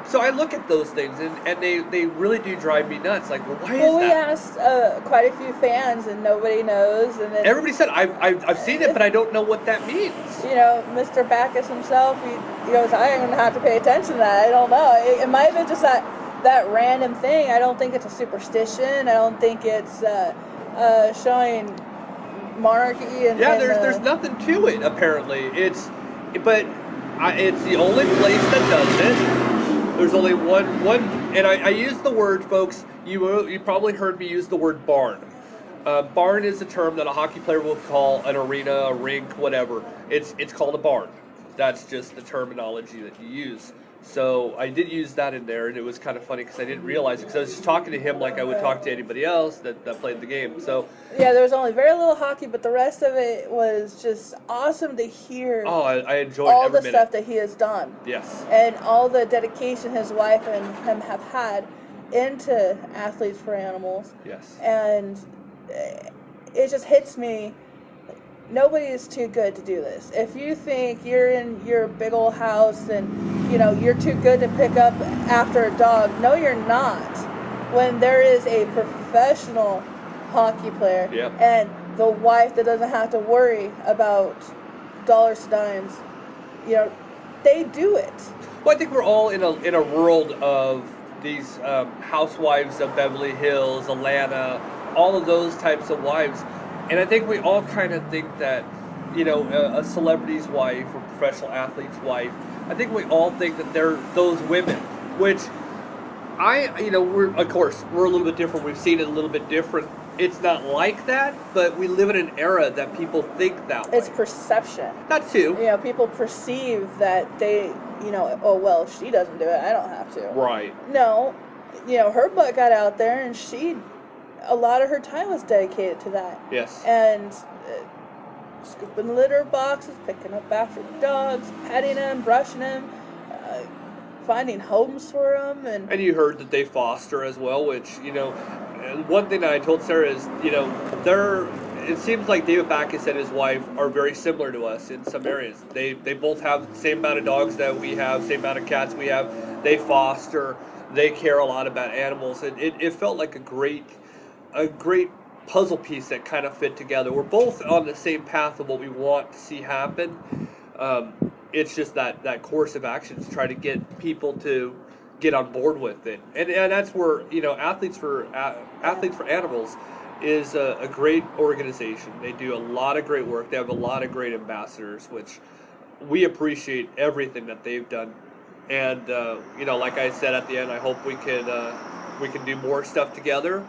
So I look at those things, and they really do drive me nuts. Like, well, why is that? Well, we asked quite a few fans, and nobody knows. And then everybody said, I've seen it, but I don't know what that means. Mr. BACKES himself, he goes, I'm going to have to pay attention to that. I don't know. It might have been just that random thing. I don't think it's a superstition. I don't think it's showing monarchy. There's nothing to it, apparently. It's the only place that does it. There's only one, and I use the word, folks, you probably heard me use the word barn. Barn is a term that a hockey player will call an arena, a rink, whatever. It's called a barn. That's just the terminology that you use. So I did use that in there, and it was kind of funny because I didn't realize it, because I was just talking to him like I would talk to anybody else that played the game. So yeah, there was only very little hockey, but the rest of it was just awesome to hear. Oh, I enjoyed all every the minute. stuff that he has done. Yes. And all the dedication his wife and him have had into Athletes for Animals. Yes. And it just hits me. Nobody is too good to do this. If you think you're in your big old house and you're too good to pick up after a dog, no, you're not. When there is a professional hockey player and the wife that doesn't have to worry about dollars to dimes, they do it. Well, I think we're all in a world of these housewives of Beverly Hills, Atlanta, all of those types of wives, and I think we all kind of think that, a celebrity's wife or professional athlete's wife. I think we all think that they're those women, which we're of course we're a little bit different. We've seen it a little bit different. It's not like that, but we live in an era that people think that way. It's perception. That too. People perceive that they, oh, well, if she doesn't do it, I don't have to. Right. No, her butt got out there, and a lot of her time was dedicated to that. Yes. And scooping litter boxes, picking up after dogs, petting them, brushing them, finding homes for them. And you heard that they foster as well, which, one thing that I told Sarah is, it seems like David Backus and his wife are very similar to us in some areas. They both have the same amount of dogs that we have, same amount of cats we have. They foster. They care a lot about animals. It felt like a great puzzle piece that kind of fit together. We're both on the same path of what we want to see happen. It's just that course of action to try to get people to get on board with it, and that's where Athletes for Animals is a great organization. They do a lot of great work. They have a lot of great ambassadors, which we appreciate everything that they've done. And like I said at the end, I hope we can do more stuff together.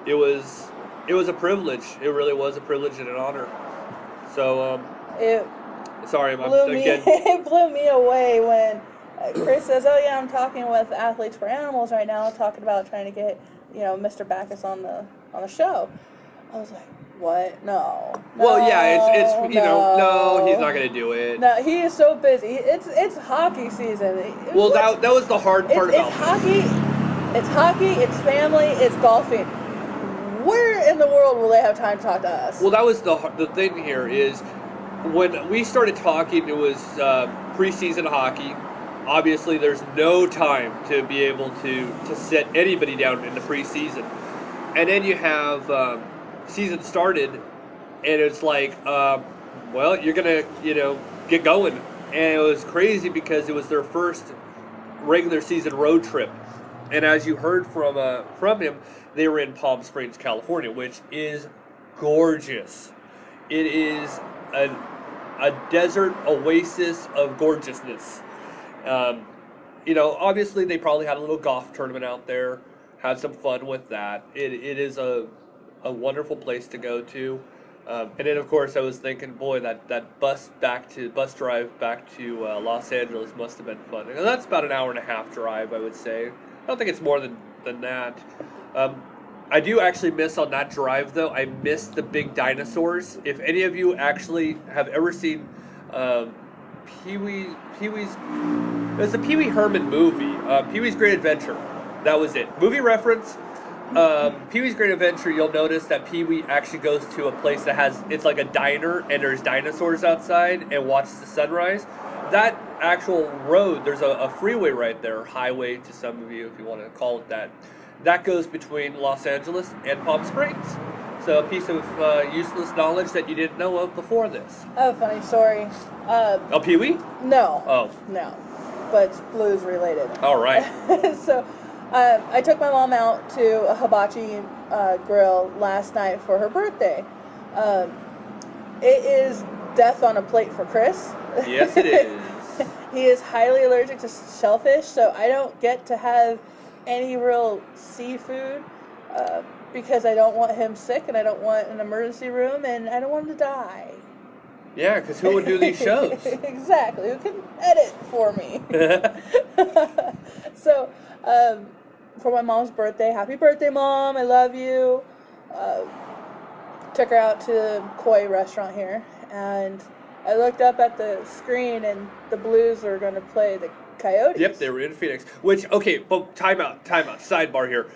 It was a privilege. It really was a privilege and an honor. So sorry, it blew me away when Chris says, "Oh yeah, I'm talking with Athletes for Animals right now, talking about trying to get Mr. Backus on the show." I was like, "What? No." Well, yeah, it's no, he's not gonna do it. No, he is so busy. It's hockey season. Well, that was the hard part about hockey. It's hockey. It's family. It's golfing. Where in the world will they have time to talk to us? Well, that was the thing here is when we started talking, it was preseason hockey. Obviously, there's no time to be able to sit anybody down in the preseason. And then you have season started, and it's like, well, you're going to, get going. And it was crazy because it was their first regular season road trip. And as you heard from him, they were in Palm Springs, California, which is gorgeous. It is a desert oasis of gorgeousness. Obviously they probably had a little golf tournament out there, had some fun with that. It is a wonderful place to go to. And then of course I was thinking, boy, that bus drive back to Los Angeles must have been fun. And that's about an hour and a half drive, I would say. I don't think it's more than that. I do actually miss on that drive though. I miss the big dinosaurs. If any of you actually have ever seen Pee-wee's, there's a Pee Wee Herman movie, Pee-wee's Great Adventure. That was it. Movie reference. Pee-wee's Great Adventure, you'll notice that Pee-wee actually goes to a place that it's like a diner and there's dinosaurs outside and watches the sunrise. That actual road, there's a freeway right there, highway to some of you if you want to call it that. That goes between Los Angeles and Palm Springs. So a piece of useless knowledge that you didn't know of before this. Oh, funny story. Pee-wee? No. Oh. No. But it's blues related. All right. So I took my mom out to a hibachi grill last night for her birthday. It is death on a plate for Chris. Yes, it is. He is highly allergic to shellfish, so I don't get to have any real seafood because I don't want him sick and I don't want an emergency room and I don't want him to die. Yeah, because who would do these shows? Exactly. Who can edit for me? So, for my mom's birthday, happy birthday, Mom. I love you. Took her out to the Koi restaurant here, and I looked up at the screen, and the Blues were going to play the Coyotes. Yep, they were in Phoenix. Which, okay, but time out. Sidebar here.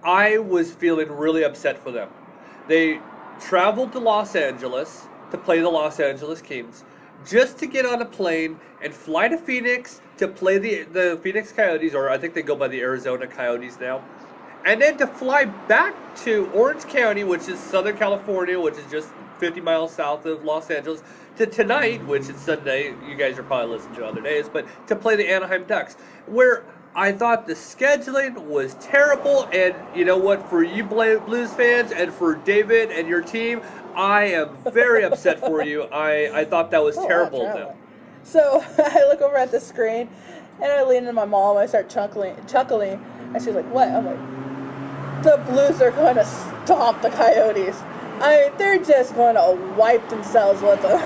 I was feeling really upset for them. They traveled to Los Angeles to play the Los Angeles Kings, just to get on a plane and fly to Phoenix to play the Phoenix Coyotes, or I think they go by the Arizona Coyotes now, and then to fly back to Orange County, which is Southern California, which is just 50 miles south of Los Angeles, to tonight, which is Sunday. You guys are probably listening to other days, but to play the Anaheim Ducks, where I thought the scheduling was terrible. And you know what? For you Blues fans and for David and your team, I am very upset for you. I thought that was terrible of them. So I look over at the screen, and I lean into my mom. I start chuckling, and she's like, "What?" I'm like, "The Blues are going to stomp the Coyotes. I mean, they're just going to wipe themselves with them."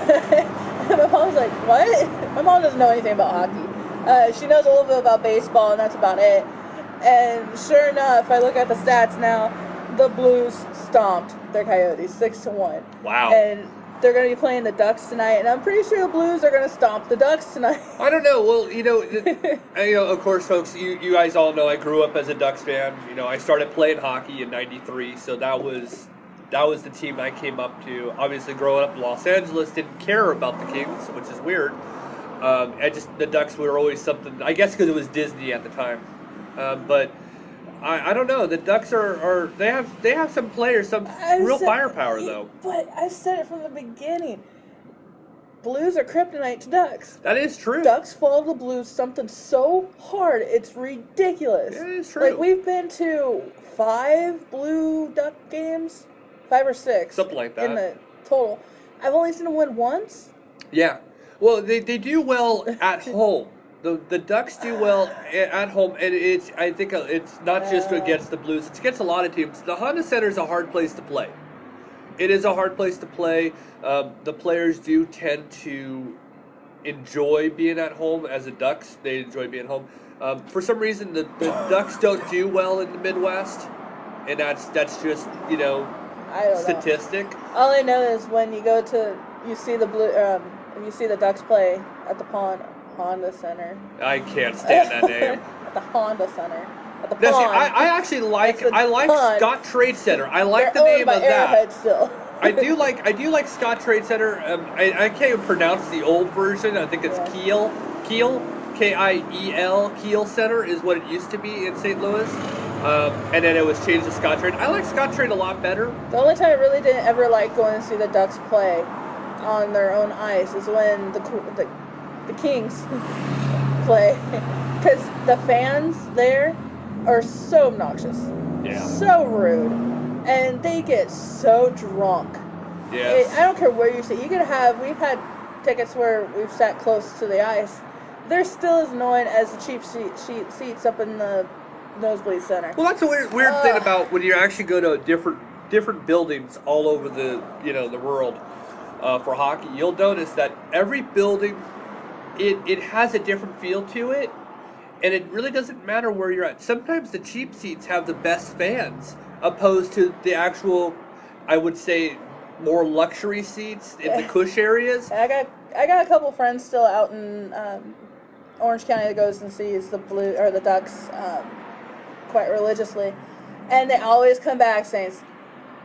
And my mom's like, "What?" My mom doesn't know anything about hockey. She knows a little bit about baseball, and that's about it. And sure enough, I look at the stats now. The Blues stomped their Coyotes 6-1. Wow. And they're going to be playing the Ducks tonight, and I'm pretty sure the Blues are going to stomp the Ducks tonight. I don't know. Well, of course, folks, you guys all know I grew up as a Ducks fan. I started playing hockey in '93, so that was the team I came up to. Obviously, growing up in Los Angeles, didn't care about the Kings, which is weird. The Ducks were always something, I guess because it was Disney at the time. But I don't know. The Ducks they have some players, some real firepower though. But I said it from the beginning. Blues are kryptonite to Ducks. That is true. Ducks follow the Blues something so hard, it's ridiculous. It is true. Like, we've been to 5 Blue Duck games, 5 or 6. Something like that. In the total. I've only seen them win once. Yeah. Well, they do well at home. The Ducks do well at home, and I think it's not just against the Blues. It's against a lot of teams. The Honda Center is a hard place to play. It is a hard place to play. The players do tend to enjoy being at home. As the Ducks, they enjoy being home. For some reason, the Ducks don't do well in the Midwest, and that's just I don't statistic. know. All I know is when you see the Ducks play at the Honda Center. I can't stand that name. At the Honda Center. At the Now, pond. see, I actually like pond. Scott Trade Center. I like the They're name owned of by that. Arrowhead still. I do like Scott Trade Center. I can't even pronounce the old version. I think it's Kiel, Kiel, Kiel Center is what it used to be in St. Louis, and then it was changed to Scott Trade. I like Scott Trade a lot better. The only time I really didn't ever like going to see the Ducks play on their own ice is when the Kings play, because the fans there are so obnoxious, so rude, and they get so drunk. Yes. I don't care where you sit. We've had tickets where we've sat close to the ice. They're still as annoying as the cheap seats up in the nosebleed center. Well, that's a weird thing about when you actually go to different buildings all over the world for hockey. You'll notice that every building, it has a different feel to it, and it really doesn't matter where you're at. Sometimes the cheap seats have the best fans, opposed to the actual, I would say, more luxury seats in the cush areas. I got a couple friends still out in Orange County that goes and sees the Ducks quite religiously, and they always come back saying,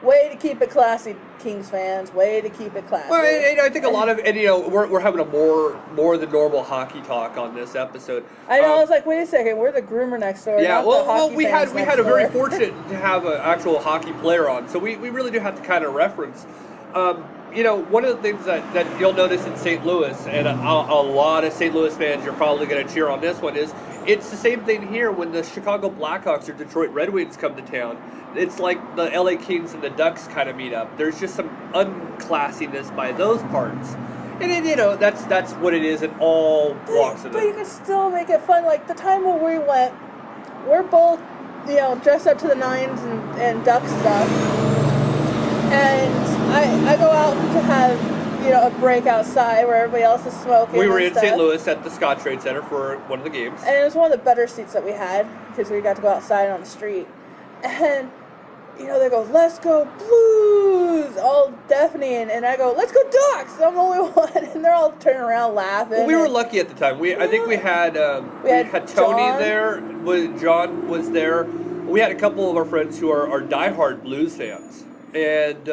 "Way to keep it classy, Kings fans. Way to keep it classy." Well, I think a lot of, and we're having a more than normal hockey talk on this episode. I know. I was like, wait a second, we're the groomer next door. Yeah, not the hockey we fans had next a very door. fortunate to have an actual hockey player on, so we really do have to kind of reference. One of the things that you'll notice in St. Louis, and a lot of St. Louis fans, you're probably going to cheer on this one, is it's the same thing here when the Chicago Blackhawks or Detroit Red Wings come to town. It's like the LA Kings and the Ducks kind of meet up. There's just some unclassiness by those parts. And that's what it is in all walks of it. But you can still make it fun. Like the time when we went, we're both, dressed up to the nines and Duck stuff. And I go out to have, a break outside where everybody else is smoking. We were in stuff. St. Louis at the Scott Trade Center for one of the games. And it was one of the better seats that we had because we got to go outside on the street. And, they go, "Let's go Blues," all deafening. And I go, "Let's go Ducks." I'm the only one. And they're all turning around laughing. Well, we were lucky at the time. I think we had Tony John there. John was there. We had a couple of our friends who are diehard Blues fans. And,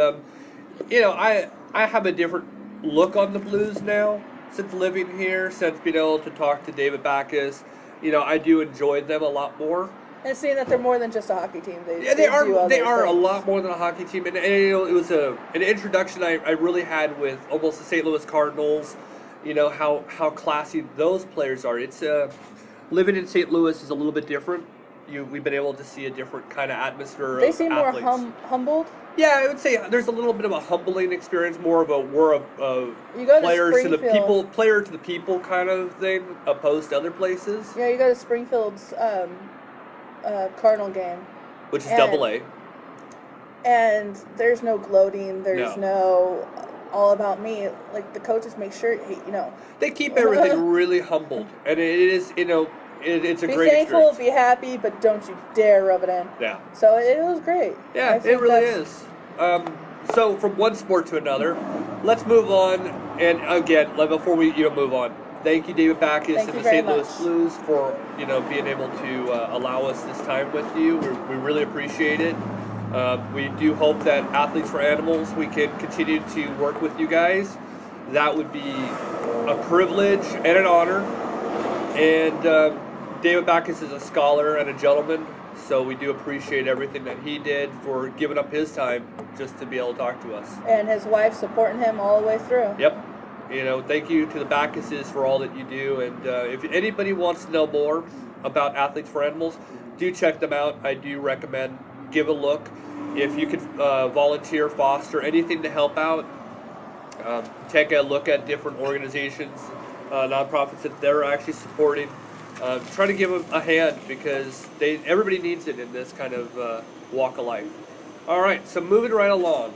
I have a different look on the Blues now since living here, since being able to talk to David BACKES. I do enjoy them a lot more. And seeing that they're more than just a hockey team. Yeah, they are. do other They are a things. lot more than a hockey team, and you know, it was an introduction I really had with almost the St. Louis Cardinals. You know how classy those players are. It's living in St. Louis is a little bit different. We've been able to see a different kind of atmosphere. They of seem athletes. more humbled. Yeah, I would say there's a little bit of a humbling experience, more of a You go to players to the Springfield. people, player to the people kind of thing, opposed to other places, Yeah, you go to Springfield's Cardinal game, which is And- double A. and there's no gloating. There's No. no all about me. Like the coaches make sure, you know, They keep everything really humbled, and it is, you know, it's a be great thankful, experience. be happy, but don't you dare rub it in. Yeah. So it was great. Yeah, I it think really that's- is. So from one sport to another, let's move on. And again, before we move on, thank you, David Backus Thank and you the very St. Louis much. Blues for being able to allow us this time with you. We really appreciate it. We do hope that Athletes for Animals, we can continue to work with you guys. That would be a privilege and an honor. And David Backus is a scholar and a gentleman, so we do appreciate everything that he did for giving up his time just to be able to talk to us. And his wife supporting him all the way through. Yep. Thank you to the Backuses for all that you do. And if anybody wants to know more about Athletes for Animals, do check them out. I do recommend give a look. If you could volunteer, foster, anything to help out, take a look at different organizations, nonprofits that they're actually supporting. Try to give them a hand because everybody needs it in this kind of walk of life. All right, so moving right along.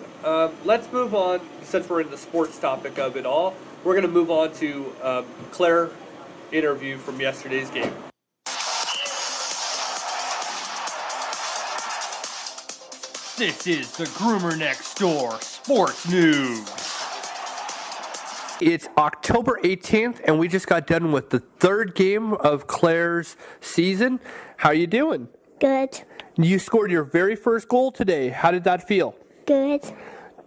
Let's move on, since we're in the sports topic of it all. We're going to move on to Claire interview from yesterday's game. This is the Groomer Next Door Sports News. It's October 18th, and we just got done with the third game of Claire's season. How you doing? Good. You scored your very first goal today. How did that feel? Good.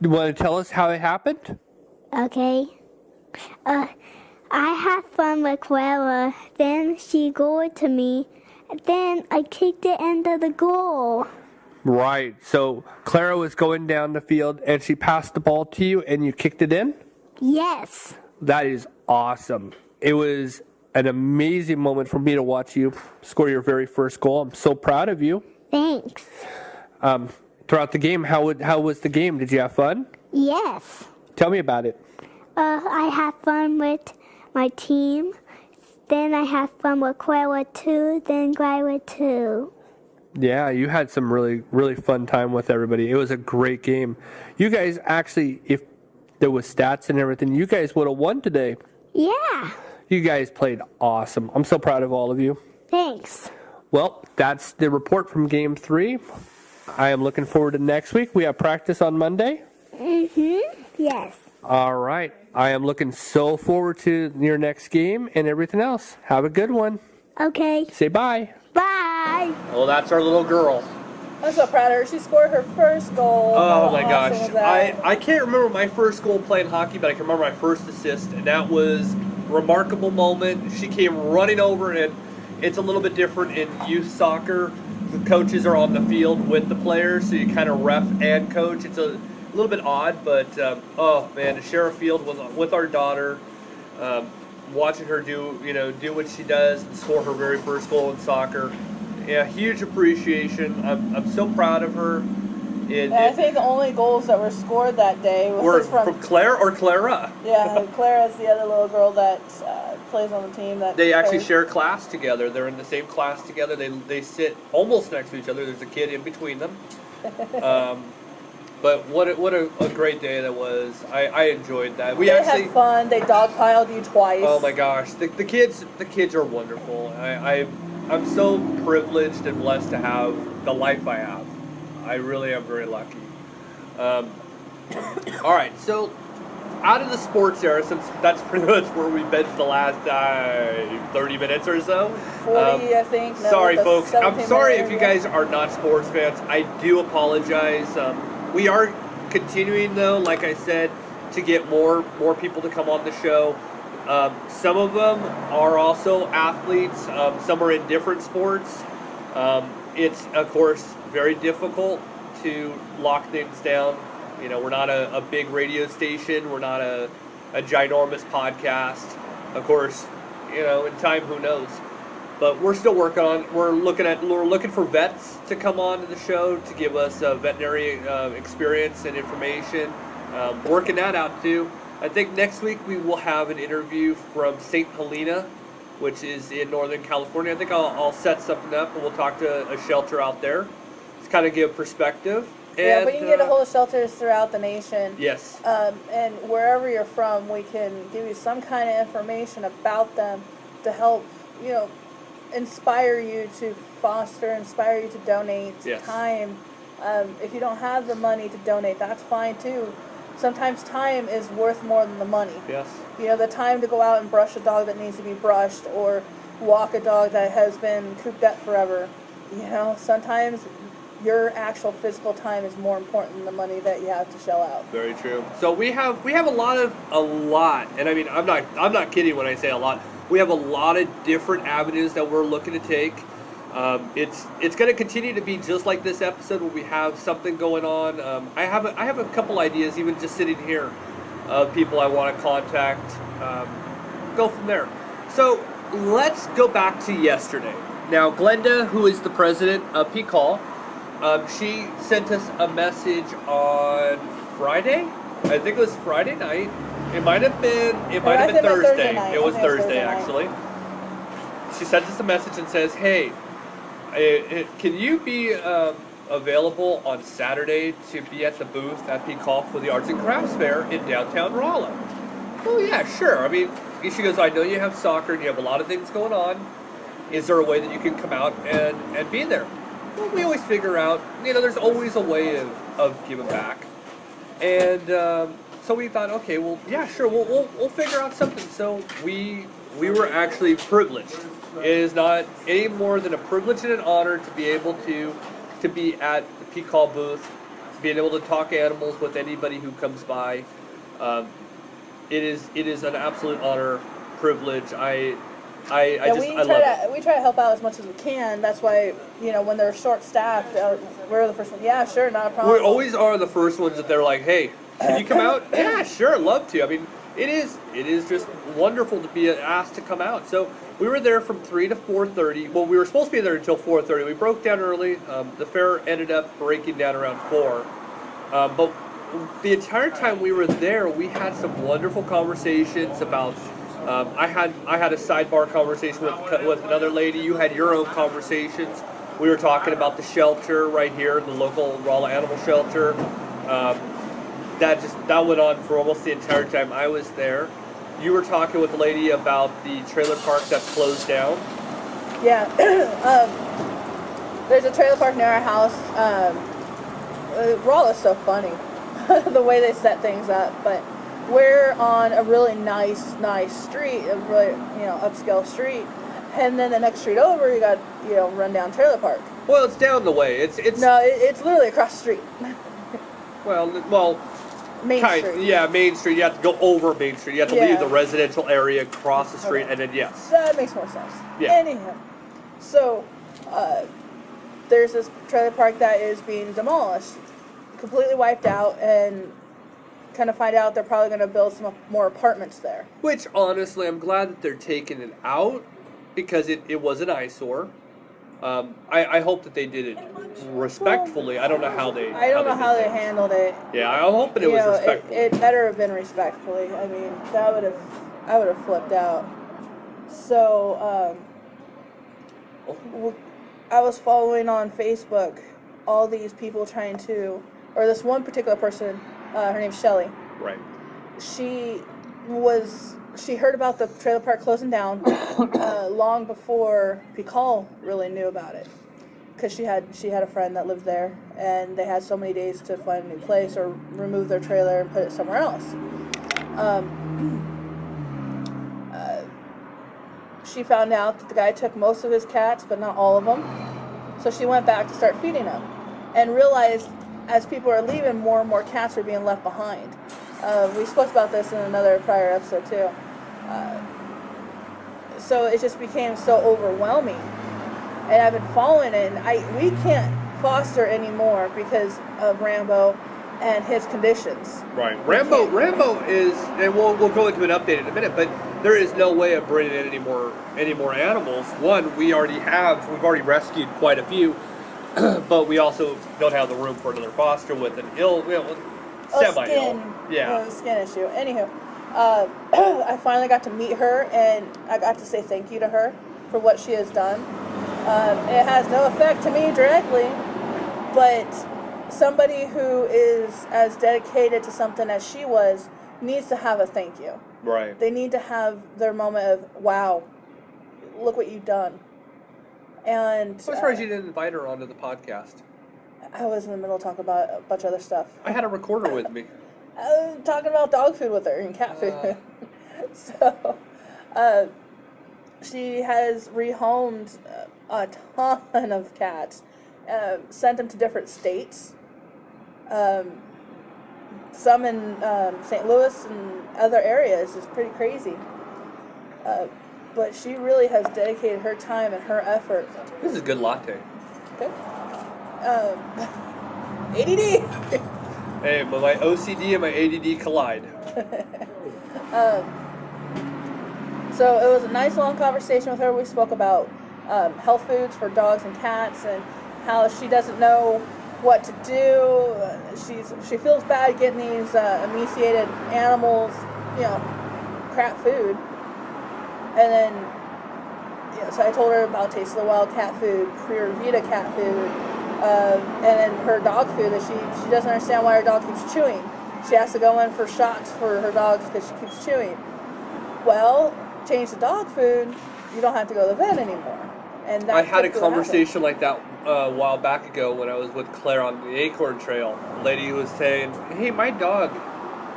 You want to tell us how it happened? Okay. I had fun with Clara. Then she goed to me. Then I kicked it into the goal. Right. So Clara was going down the field, and she passed the ball to you, and you kicked it in? Yes. That is awesome. It was an amazing moment for me to watch you score your very first goal. I'm so proud of you. Thanks. Throughout the game, how was the game? Did you have fun? Yes. Tell me about it. I had fun with my team. Then I had fun with Clara too. Then Clara too. Yeah, you had some really, really fun time with everybody. It was a great game. You guys actually, if there was stats and everything, you guys would have won today. Yeah. You guys played awesome. I'm so proud of all of you. Thanks. Well, that's the report from Game 3. I am looking forward to next week. We have practice on Monday. Yes. All right. I am looking so forward to your next game and everything else. Have a good one. Okay. Say bye. Bye. Well, that's our little girl. I'm so proud of her. She scored her first goal. Oh How my awesome gosh. was that? I can't remember my first goal playing hockey, but I can remember my first assist, and that was a remarkable moment. She came running over, and it's a little bit different in youth soccer. The coaches are on the field with the players, so you kind of ref and coach. It's a little bit odd, but oh man, to share a field with our daughter, watching her do what she does and score her very first goal in soccer. Yeah, huge appreciation. I'm so proud of her. And I think the only goals that were scored that day were was from Claire or Clara. Yeah, Clara's the other little girl that plays on the team. That They actually plays. share class together. They're in the same class together. They sit almost next to each other. There's a kid in between them. But what a great day that was. I enjoyed that. They had fun. They dogpiled you twice. Oh my gosh, the kids are wonderful. I'm so privileged and blessed to have the life I have. I really am very lucky. All right, so out of the sports era, since that's pretty much where we've been for the last 30 minutes or so. 40, I think. No, Sorry, the folks. I'm 17 sorry minute if you interview. guys are not sports fans. I do apologize. We are continuing, though, like I said, to get more people to come on the show. Some of them are also athletes. Some are in different sports. It's, of course, very difficult to lock things down. You know, we're not a big radio station. We're not a ginormous podcast. Of course, you know, in time, who knows? But we're still working on. We're looking for vets to come on to the show to give us veterinary experience and information. Working that out too. I think next week we will have an interview from St. Helena, which is in Northern California. I think I'll set something up and we'll talk to a shelter out there to kind of give perspective. Yeah, And, we can get a hold of shelters throughout the nation. Yes. And wherever you're from, we can give you some kind of information about them to help, you know, inspire you to foster, inspire you to donate time. If you don't have the money to donate, that's fine too. Sometimes time is worth more than the money. Yes. You know, the time to go out and brush a dog that needs to be brushed or walk a dog that has been cooped up forever. You know, sometimes your actual physical time is more important than the money that you have to shell out. Very true. So we have a lot, and I mean I'm not kidding when I say a lot. We have a lot of different avenues that we're looking to take. It's going to continue to be just like this episode where we have something going on. I have a couple ideas even just sitting here of people I want to contact. Go from there. So let's go back to yesterday. Now Glenda, who is the president of PCAWL, she sent us a message on Friday. I think it was Friday night. It might have been Thursday. It was Thursday actually. She sent us a message and says, "Hey, can you be available on Saturday to be at the booth at PCAWL for the Arts and Crafts Fair in downtown Rolla?" Oh yeah, sure. I mean, she goes, "I know you have soccer and you have a lot of things going on. Is there a way that you can come out and be there?" Well, we always figure out, you know, there's always a way of giving back. And so we thought, okay, well, yeah, sure, we'll figure out something. So we were actually privileged. It is not any more than a privilege and an honor to be able to be at the PCAWL booth, being able to talk animals with anybody who comes by. It is an absolute honor, privilege. I love it. We try to help out as much as we can. That's why, you know, when they're short-staffed, we're the first one. Yeah, sure, not a problem. We always are the first ones that they're like, "Hey, can you come out?" Yeah, sure, love to. I mean, it is just wonderful to be asked to come out. So we were there from 3 to 4:30. Well, we were supposed to be there until 4:30. We broke down early. The fair ended up breaking down around 4. But the entire time we were there, we had some wonderful conversations about. I had a sidebar conversation with another lady. You had your own conversations. We were talking about the shelter right here, the local Rolla Animal Shelter. That went on for almost the entire time I was there. You were talking with a lady about the trailer park that's closed down. Yeah, there's a trailer park near our house. Rolla's so funny, the way they set things up, but. We're on a really nice street, a really, you know, upscale street, and then the next street over, you got, you know, rundown trailer park. Well, it's down the way. It's literally across the street. well, Main Street. Yeah, Main Street. You have to go over Main Street. You have to leave the residential area, cross the street, and then yes. That makes more sense. Yeah. Anyhow, so there's this trailer park that is being demolished, completely wiped out, and kind of find out they're probably going to build some more apartments there. Which, honestly, I'm glad that they're taking it out because it was an eyesore. I hope that they did it respectfully. I don't know how they. I don't know how they handled it. Yeah, I'm hoping it was respectful. It better have been respectfully. I mean, I would have flipped out. So, I was following on Facebook all these people trying to, or this one particular person. Her name's Shelly. Right. She heard about the trailer park closing down long before PCAWL really knew about it, because she had a friend that lived there, and they had so many days to find a new place or remove their trailer and put it somewhere else. She found out that the guy took most of his cats, but not all of them. So she went back to start feeding them, and realized, as people are leaving, more and more cats were being left behind. We spoke about this in another prior episode too. So it just became so overwhelming and I've been following it, and we can't foster anymore because of Rambo and his conditions. Right. Rambo is, and we'll go into an update in a minute, but there is no way of bringing in any more animals. One, we've already rescued quite a few, but we also don't have the room for another foster with an semi-ill. Yeah. Skin issue. Anywho, I finally got to meet her, and I got to say thank you to her for what she has done. It has no effect to me directly, but somebody who is as dedicated to something as she was needs to have a thank you. Right. They need to have their moment of, wow, look what you've done. And I'm surprised you didn't invite her onto the podcast. I was in the middle of talking about a bunch of other stuff. I had a recorder with me. I was talking about dog food with her and cat food. So, she has rehomed a ton of cats, sent them to different states. Some in St. Louis and other areas. Is pretty crazy. But she really has dedicated her time and her effort. This is a good latte. Okay. ADD. Hey, but my OCD and my ADD collide. So it was a nice long conversation with her. We spoke about health foods for dogs and cats and how she doesn't know what to do. She feels bad getting these emaciated animals, crap food. And then, so I told her about Taste of the Wild cat food, Pure Vita cat food, and then her dog food that she doesn't understand why her dog keeps chewing. She has to go in for shots for her dogs because she keeps chewing. Well, change the dog food, you don't have to go to the vet anymore. And I had a conversation like that a while back ago when I was with Claire on the Acorn Trail. A lady who was saying, hey, my dog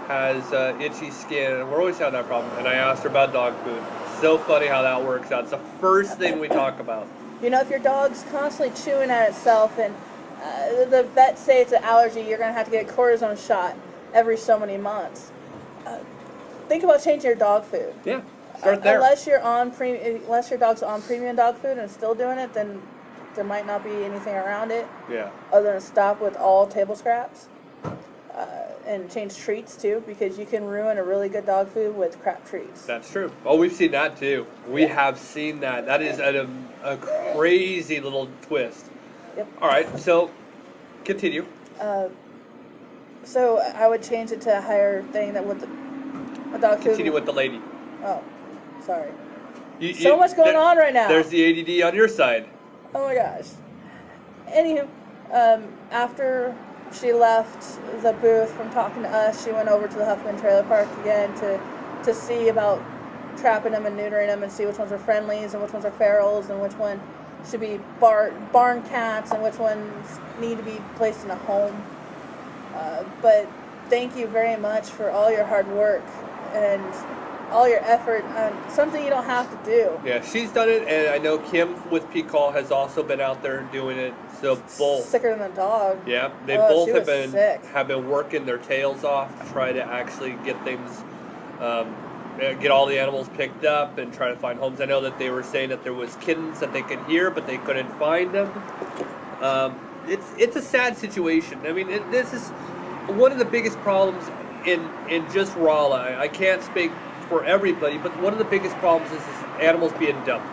has itchy skin, and we're always having that problem. And I asked her about dog food. So funny how that works out. It's the first thing we talk about. If your dog's constantly chewing at itself and the vet say it's an allergy, you're going to have to get a cortisone shot every so many months. Think about changing your dog food. Yeah, start there. Unless your dog's on premium dog food and still doing it, then there might not be anything around it. Yeah. Other than stop with all table scraps. And change treats too, because you can ruin a really good dog food with crap treats. That's true. Oh, we've seen that too. We have seen that. That is a crazy little twist. Yep. All right, so continue. So I would change it to a higher thing that with a dog food. Continue with the lady. Oh, sorry. So much going on right now. There's the ADD on your side. Oh my gosh. Anywho, after she left the booth from talking to us, she went over to the Huffman Trailer Park again to see about trapping them and neutering them and see which ones are friendlies and which ones are ferals and which one should be barn cats and which ones need to be placed in a home. But thank you very much for all your hard work and all your effort on something you don't have to do. Yeah, she's done it, and I know Kim with PCAWL has also been out there doing it. So both sicker than a dog. Yeah, they both have been working their tails off to try to actually get things, get all the animals picked up and try to find homes. I know that they were saying that there was kittens that they could hear, but they couldn't find them. It's a sad situation. I mean, this is one of the biggest problems in just Rolla. I can't speak for everybody, but one of the biggest problems is animals being dumped.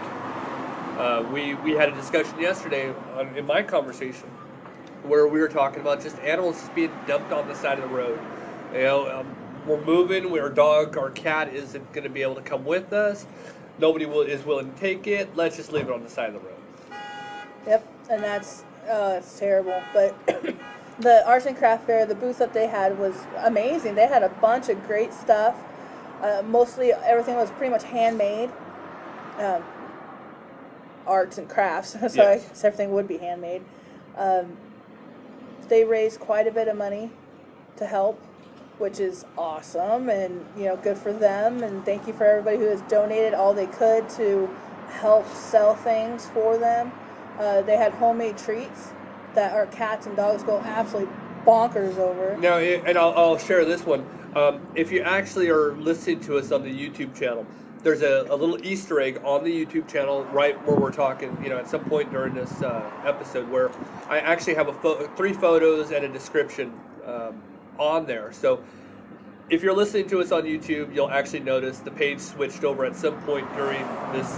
We had a discussion yesterday in my conversation where we were talking about just animals just being dumped on the side of the road. We're moving, our cat isn't going to be able to come with us. Nobody is willing to take it. Let's just leave it on the side of the road. Yep, and it's terrible. But the Arts and Craft Fair, the booth that they had was amazing. They had a bunch of great stuff. Mostly everything was pretty much handmade. Arts and crafts, so yes. I guess everything would be handmade. They raised quite a bit of money to help, which is awesome, and good for them. And thank you for everybody who has donated all they could to help sell things for them. They had homemade treats that our cats and dogs go absolutely bonkers over. Now, and I'll share this one. If you actually are listening to us on the YouTube channel, there's a little Easter egg on the YouTube channel right where we're talking, at some point during this episode where I actually have 3 photos and a description on there. So if you're listening to us on YouTube, you'll actually notice the page switched over at some point during this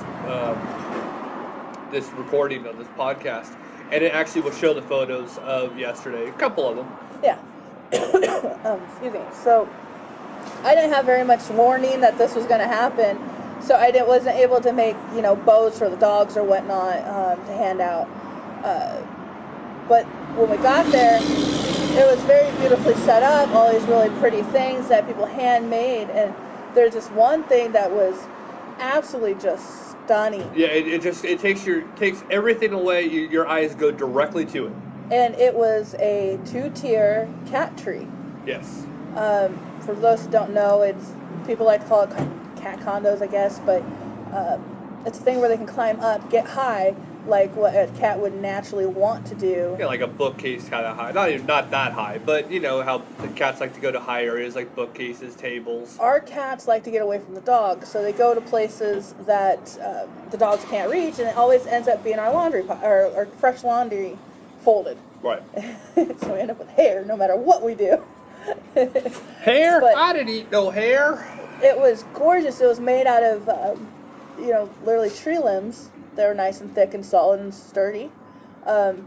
this recording of this podcast, and it actually will show the photos of yesterday, a couple of them. Yeah. Excuse me. So I didn't have very much warning that this was going to happen, so I wasn't able to make bows for the dogs or whatnot to hand out. But when we got there, it was very beautifully set up, all these really pretty things that people handmade, and there's this one thing that was absolutely just stunning. Yeah, it takes everything away. Your eyes go directly to it. And it was a 2-tier cat tree. Yes. For those who don't know, people like to call it cat condos, I guess, but it's a thing where they can climb up, get high, like what a cat would naturally want to do. Yeah, like a bookcase kind of high. Not that high, but you know how the cats like to go to high areas like bookcases, tables. Our cats like to get away from the dogs, so they go to places that the dogs can't reach, and it always ends up being our laundry or fresh laundry folded. Right. So we end up with hair no matter what we do. Hair? But I didn't eat no hair. it was gorgeous. It was made out of, literally tree limbs. They were nice and thick and solid and sturdy.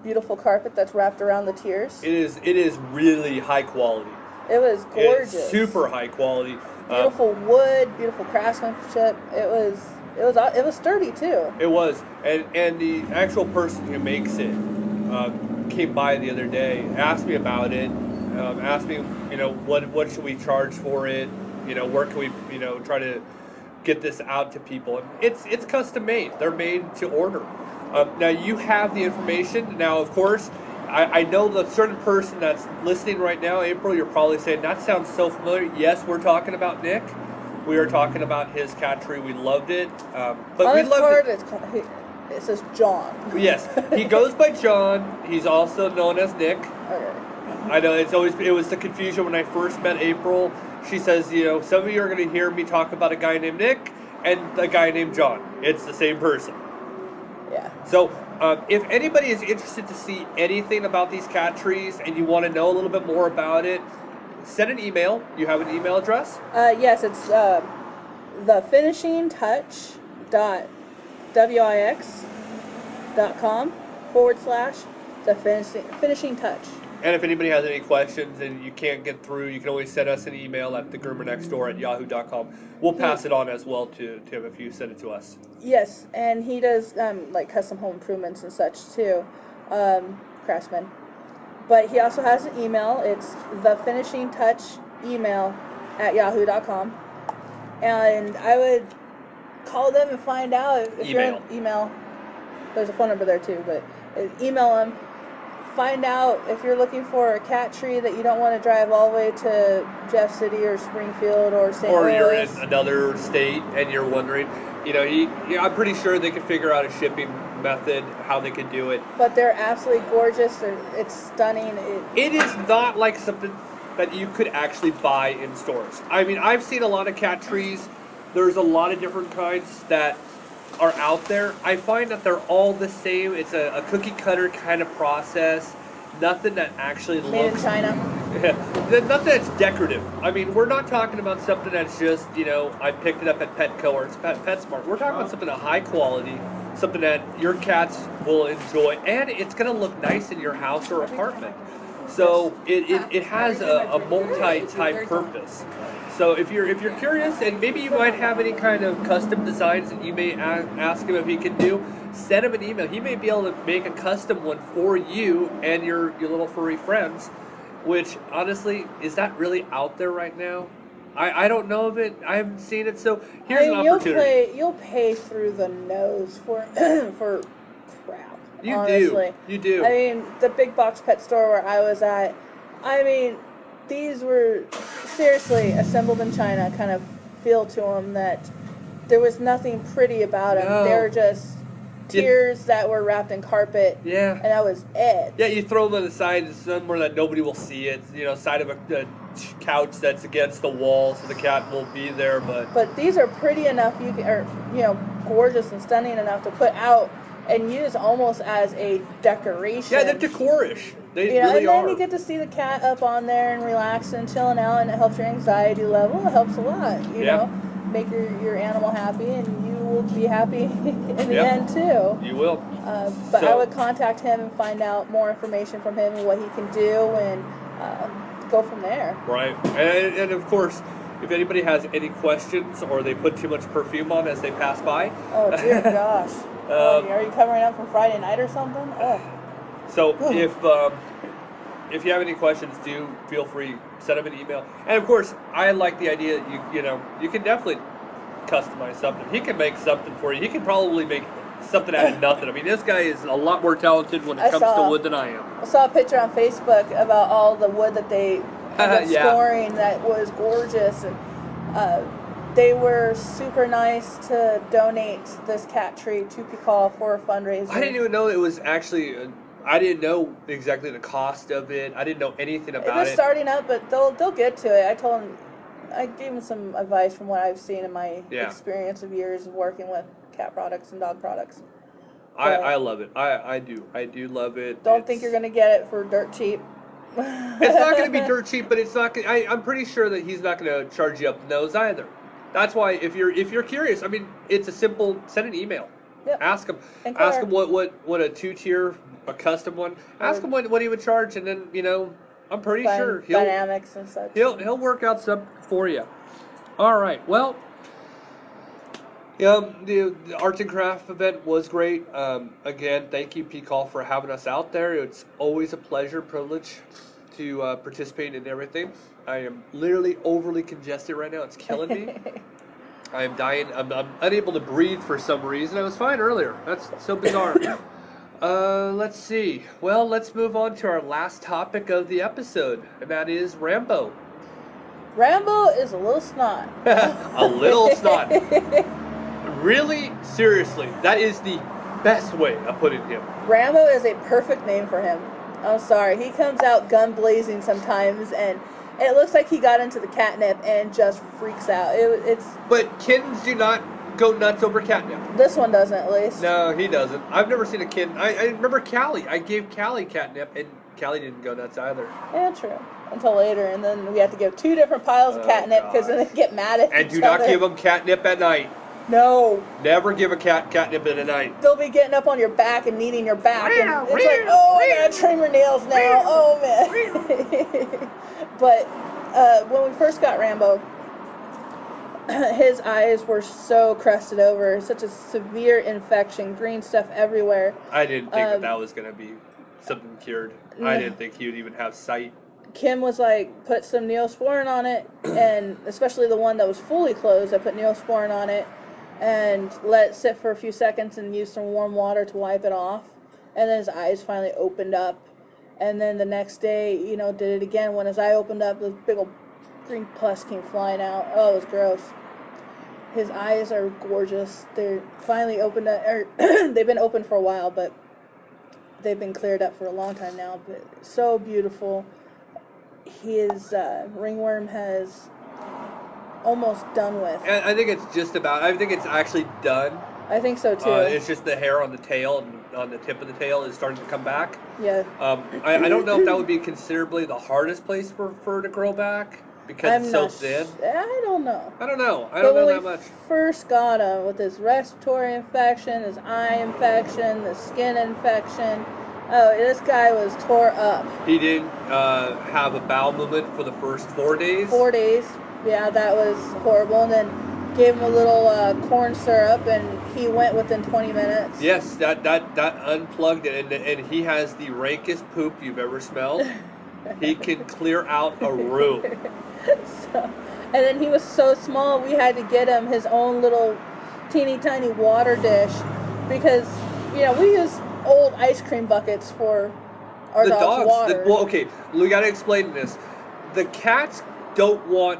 Beautiful carpet that's wrapped around the tiers. It is really high quality. It was gorgeous. It's super high quality. Beautiful wood, beautiful craftsmanship. It was sturdy too. It was, and the actual person who makes it came by the other day, asked me about it, asked me, what should we charge for it? Where can we, try to get this out to people? And it's custom made. They're made to order. Now you have the information. Now, of course, I know the certain person that's listening right now, April, you're probably saying, that sounds so familiar. Yes, we're talking about Nick. We are talking about his cat tree. We loved it. But On we his loved card, it says John. Yes, he goes by John. He's also known as Nick. Okay. I know it was the confusion when I first met April. She says, some of you are going to hear me talk about a guy named Nick and a guy named John. It's the same person. Yeah. So, if anybody is interested to see anything about these cat trees and you want to know a little bit more about it, send an email. You have an email address? Yes, it's thefinishingtouch.wix.com/the finishing touch. And if anybody has any questions and you can't get through, you can always send us an email at thegroomerNextDoor@yahoo.com. We'll pass it on as well to Tim if you send it to us. Yes, and he does like custom home improvements and such too, craftsman. But he also has an email. It's thefinishingtouchemail@yahoo.com. And I would call them and find out if you're on email. There's a phone number there too, but email them. Find out if you're looking for a cat tree that you don't want to drive all the way to Jeff City or Springfield or St. Louis. Or you're in another state and you're wondering, I'm pretty sure they could figure out a shipping method, how they could do it. But they're absolutely gorgeous. It's stunning. It is not like something that you could actually buy in stores. I mean, I've seen a lot of cat trees. There's a lot of different kinds that are out there. I find that they're all the same. It's a cookie cutter kind of process. Nothing that actually made looks... in China. Nothing that's decorative. I mean, we're not talking about something that's just, I picked it up at Petco or it's PetSmart. We're talking about something of high quality, something that your cats will enjoy, and it's going to look nice in your house or apartment. So it has a multi-type purpose. So if you're curious, and maybe you might have any kind of custom designs that you may ask him if he can do, send him an email. He may be able to make a custom one for you and your little furry friends, which honestly, is that really out there right now? I don't know of it. I haven't seen it. So here's an opportunity. You'll pay through the nose for for crap. You honestly. do. You do. I mean, the big box pet store where I was at, these were seriously assembled in China kind of feel to them, that there was nothing pretty about them. No. They were just tiers that were wrapped in carpet. Yeah. And that was it. Yeah, you throw them on the side somewhere that nobody will see it. Side of a couch that's against the wall, so the cat will be there. But these are pretty enough, gorgeous and stunning enough to put out and use almost as a decoration. Yeah, they're decorish. They really and then are. you get to see the cat up on there and relaxing and chilling out, and it helps your anxiety level. It helps a lot, you know. Make your animal happy, and you will be happy in the end too. You will. But I would contact him and find out more information from him and what he can do, and go from there. Right, and of course, if anybody has any questions or they put too much perfume on as they pass by. Oh dear gosh. Are you covering up for Friday night or something? Oh. So if you have any questions, do feel free, send them an email. And of course, I like the idea that you can definitely customize something. He can make something for you. He can probably make something out of nothing. I mean, this guy is a lot more talented when it comes to wood than I am. I saw a picture on Facebook about all the wood that they ended up scoring that was gorgeous, and they were super nice to donate this cat tree to PCAWL for a fundraiser. I didn't even know it was actually. I didn't know exactly the cost of it. I didn't know anything about it. They're starting up, but they'll get to it. I gave them some advice from what I've seen in my experience of years of working with cat products and dog products. I love it. I do love it. Don't think you're gonna get it for dirt cheap. It's not going to be dirt cheap, but it's not. I'm pretty sure that he's not going to charge you up the nose either. That's why if you're curious, I mean, it's a simple send an email. Yep. Ask him what a 2-tier, a custom one. Ask him what he would charge, and then I'm pretty sure he'll dynamics and such. He'll work out something for you. All right. Well, the Arts and Craft event was great. Again, thank you, PCAWL, for having us out there. It's always a privilege to participate in everything. I am literally overly congested right now. It's killing me. I am dying. I'm unable to breathe for some reason. I was fine earlier. That's so bizarre. Let's see. Well, let's move on to our last topic of the episode, and that is Rambo. Rambo is a little snot. A little snot. Really, seriously, that is the best way of putting him. Rambo is a perfect name for him. I'm sorry. He comes out gun blazing sometimes, and it looks like he got into the catnip and just freaks out. But kittens do not go nuts over catnip. This one doesn't, at least. No, he doesn't. I've never seen a kitten. I remember Callie. I gave Callie catnip, and Callie didn't go nuts either. Yeah, true. Until later, and then we have to give 2 different piles of catnip because then they get mad at each other. And do not give them catnip at night. No. Never give a cat catnip at night. They'll be getting up on your back and kneading your back. And it's like, oh, I gotta trim your nails now. Oh, man. But when we first got Rambo, his eyes were so crusted over. Such a severe infection. Green stuff everywhere. I didn't think that was going to be something cured. I didn't think he would even have sight. Kim was like, put some Neosporin on it, and especially the one that was fully closed, I put Neosporin on it and let it sit for a few seconds and use some warm water to wipe it off. And then his eyes finally opened up. And then the next day, did it again. When his eye opened up, this big old green pus came flying out. Oh, it was gross. His eyes are gorgeous. They're finally opened up. They've been open for a while, but they've been cleared up for a long time now. But so beautiful. His ringworm has almost done with. I think it's just about. I think it's actually done. I think so too. It's just the hair on the tail and on the tip of the tail is starting to come back. Yeah. I don't know if that would be considerably the hardest place for fur to grow back because it's so thin. I don't know. I don't know that much. First got him with his respiratory infection, his eye infection, the skin infection. Oh, this guy was tore up. He didn't have a bowel movement for the first 4 days? 4 days. Yeah, that was horrible. And then gave him a little corn syrup, and he went within 20 minutes. Yes, that unplugged it, and he has the rankest poop you've ever smelled. He can clear out a room. And then he was so small, we had to get him his own little teeny tiny water dish because, we use old ice cream buckets for our dog's water. Okay, we got to explain this. The cats don't want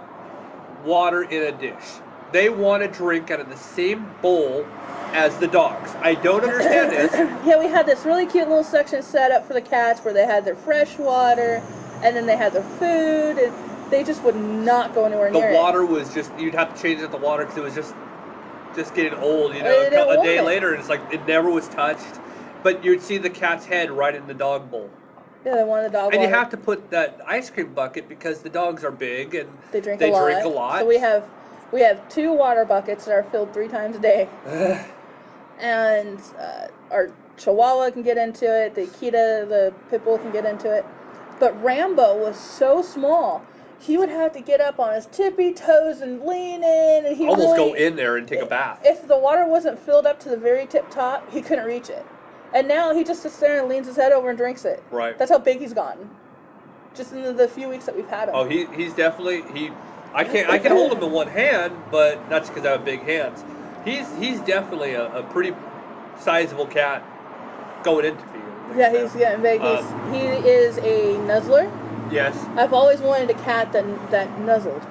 water in a dish. They want to drink out of the same bowl as the dogs. I don't understand this. Yeah, we had this really cute little section set up for the cats where they had their fresh water and then they had their food. And They just would not go anywhere The near water was just, you'd have to change out the water because it was just getting old, you know. They didn't A want day it. later, it's like it never was touched. But you'd see the cat's head right in the dog bowl. it. Yeah, they wanted the dog And water. you have to put that ice cream bucket because the dogs are big and They drink a a lot. lot. So we have 2 water buckets that are filled 3 times a day. And our Chihuahua can get into it. The Akita, the pit bull, can get into it. But Rambo was so small. He would have to get up on his tippy toes and lean in, and he almost really, go in there and take a bath. If the water wasn't filled up to the very tip top, he couldn't reach it. And now he just sits there and leans his head over and drinks it. Right. That's how big he's gotten. Just in the few weeks that we've had him. Oh, he's definitely I can hold him in one hand, but that's because I have big hands. He's definitely a pretty sizable cat going into being. Yeah, he's getting big. He is a nuzzler. Yes. I've always wanted a cat that nuzzled.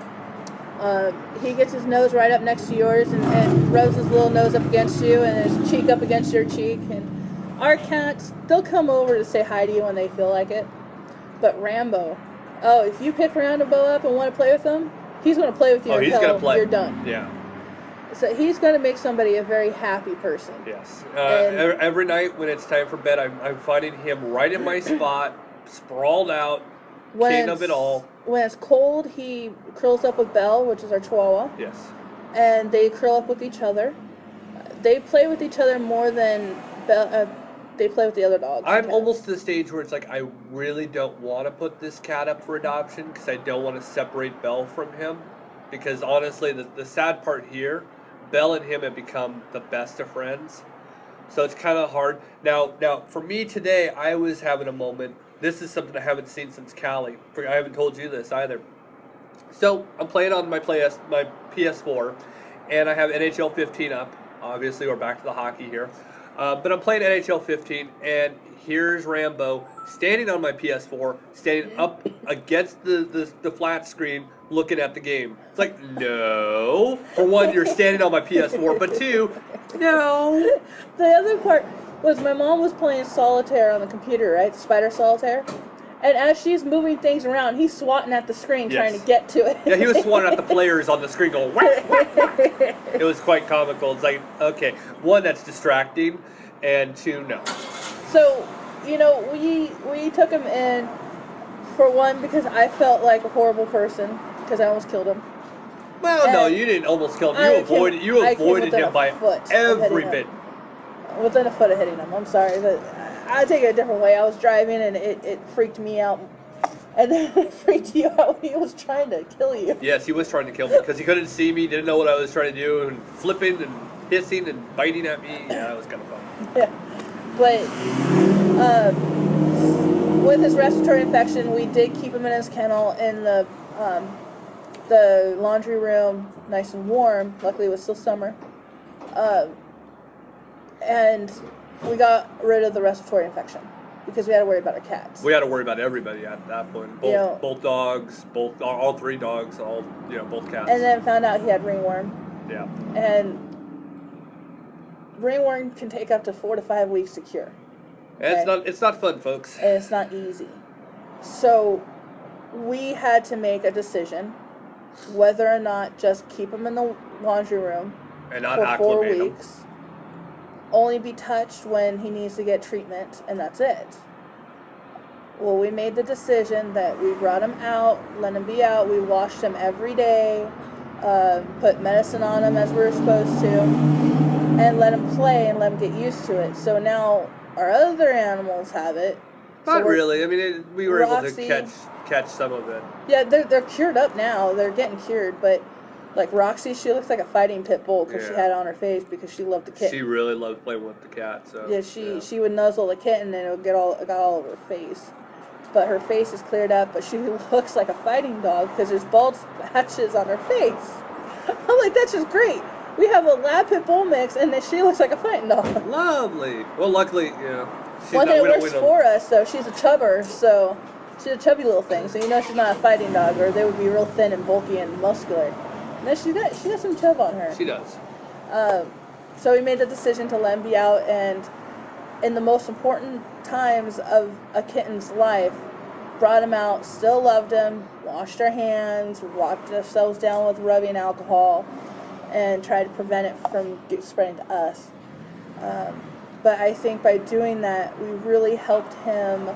He gets his nose right up next to yours and rubs his little nose up against you and his cheek up against your cheek. And our cats, they'll come over to say hi to you when they feel like it. But Rambo, if you pick Rambo up and want to play with him, he's going to play with you until you're done. Yeah. So he's going to make somebody a very happy person. Yes. Every night when it's time for bed, I'm finding him right in my spot, sprawled out, king of it all. When it's cold, he curls up with Belle, which is our Chihuahua. Yes. And they curl up with each other. They play with each other more than they play with the other dogs. I'm almost to the stage where it's like I really don't want to put this cat up for adoption because I don't want to separate Belle from him. Because honestly, the sad part here, Belle and him have become the best of friends. So it's kind of hard. Now, for me today, I was having a moment. This is something I haven't seen since Cali. I haven't told you this either. So I'm playing on my PS4, and I have NHL 15 up. Obviously, we're back to the hockey here. But I'm playing NHL 15, and here's Rambo standing on my PS4, standing up against the flat screen, looking at the game. It's like, no. For one, you're standing on my PS4, but two, no. The other part was my mom was playing solitaire on the computer, right? Spider solitaire. And as she's moving things around, he's swatting at the screen trying to get to it. Yeah, he was swatting at the players on the screen going, whack, whack, whack. It was quite comical. It's like, okay, one, that's distracting, and two, no. So, we took him in, for one, because I felt like a horrible person, because I almost killed him. Well, no, you didn't almost kill him. You avoided him by every bit. Within a foot of hitting him. I'm sorry, but I take it a different way. I was driving and it freaked me out, and then it freaked you out when he was trying to kill you. Yes, he was trying to kill me because he couldn't see me, didn't know what I was trying to do, and flipping and hissing and biting at me. Yeah, that was kind of fun. Yeah, but with his respiratory infection, we did keep him in his kennel in the laundry room, nice and warm. Luckily, it was still summer. And we got rid of the respiratory infection because we had to worry about our cats. We had to worry about everybody at that point. Both dogs, all 3 dogs, both cats. And then found out he had ringworm. Yeah. And ringworm can take up to 4 to 5 weeks to cure. And it's not fun, folks. And it's not easy. So we had to make a decision whether or not just keep him in the laundry room and not for 4 acclimate weeks. him. Only be touched when he needs to get treatment, and that's it. Well, we made the decision that we brought him out, let him be out. We washed him every day, put medicine on him as we were supposed to, and let him play and let him get used to it. So now our other animals have it. Not really. I mean, we were able to catch some of it. Yeah, they're cured up now. They're getting cured, but like Roxy, she looks like a fighting pit bull because she had it on her face because she loved the kitten. She really loved playing with the cat. So yeah, she would nuzzle the kitten and it got all over her face. But her face is cleared up, but she looks like a fighting dog because there's bald patches on her face. I'm like, that's just great. We have a lab pit bull mix, and then she looks like a fighting dog. Lovely. Well, luckily, One thing that works for us, though, she's a chubber, so she's a chubby little thing. So she's not a fighting dog, or they would be real thin and bulky and muscular. No, she got some chub on her. She does. So we made the decision to let him be out, and in the most important times of a kitten's life, brought him out, still loved him, washed our hands, wiped ourselves down with rubbing alcohol, and tried to prevent it from spreading to us. But I think by doing that, we really helped him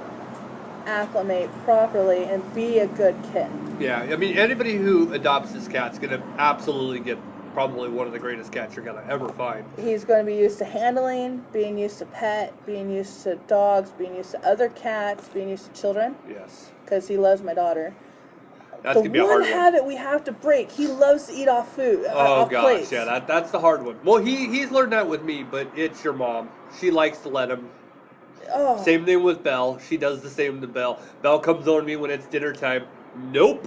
acclimate properly and be a good kitten. Yeah, I mean, anybody who adopts this cat's going to absolutely get probably one of the greatest cats you're going to ever find. He's going to be used to handling, being used to pet, being used to dogs, being used to other cats, being used to children. Yes. Because he loves my daughter. That's going to be a hard one. The one habit we have to break, he loves to eat off food, off gosh, plates. yeah, that's the hard one. Well, he's learned that with me, but it's your mom. She likes to let him. Oh. Same thing with Belle. She does the same to Belle. Belle comes on me when it's dinner time. Nope.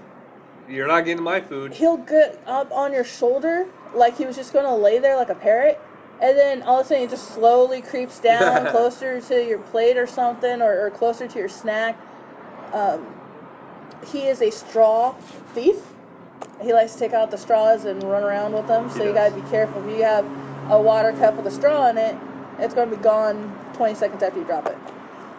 You're not getting my food. He'll get up on your shoulder like he was just going to lay there like a parrot. And then all of a sudden he just slowly creeps down closer to your plate or something, or closer to your snack. He is a straw thief. He likes to take out the straws and run around with them. So you got to be careful. If you have a water cup with a straw in it, it's going to be gone 20 seconds after you drop it.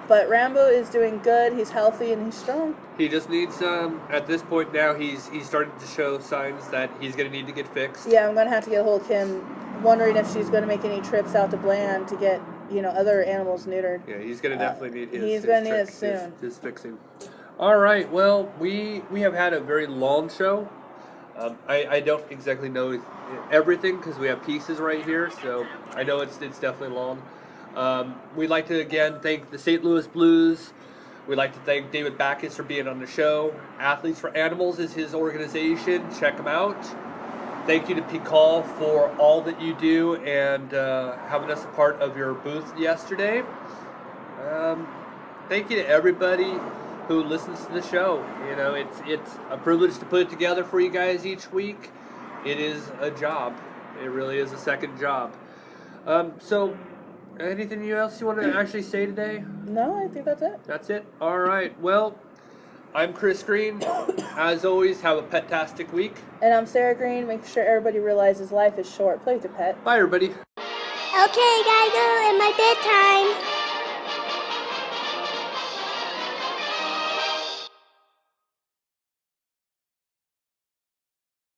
But Rambo is doing good. He's healthy and he's strong. He just needs, at this point now, he's starting to show signs that he's going to need to get fixed. Yeah, I'm going to have to get a hold of Kim, wondering if she's going to make any trips out to Bland to get, other animals neutered. Yeah, he's going to definitely need his He's going to need it soon. His fixing. All right, well, we have had a very long show. I don't exactly know everything because we have pieces right here, so I know it's definitely long. We'd like to, again, thank the St. Louis Blues. We'd like to thank David BACKES for being on the show. Athletes for Animals is his organization. Check him out. Thank you to PCAWL for all that you do and having us a part of your booth yesterday. Thank you to everybody who listens to the show. It's a privilege to put it together for you guys each week. It is a job. It really is a second job. So, anything else you want to actually say today? No, I think that's it. That's it? All right. Well, I'm Chris Green. As always, have a pet-tastic week. And I'm Sarah Green. Make sure everybody realizes life is short. Play with your pet. Bye, everybody. Okay, gotta go in my bedtime.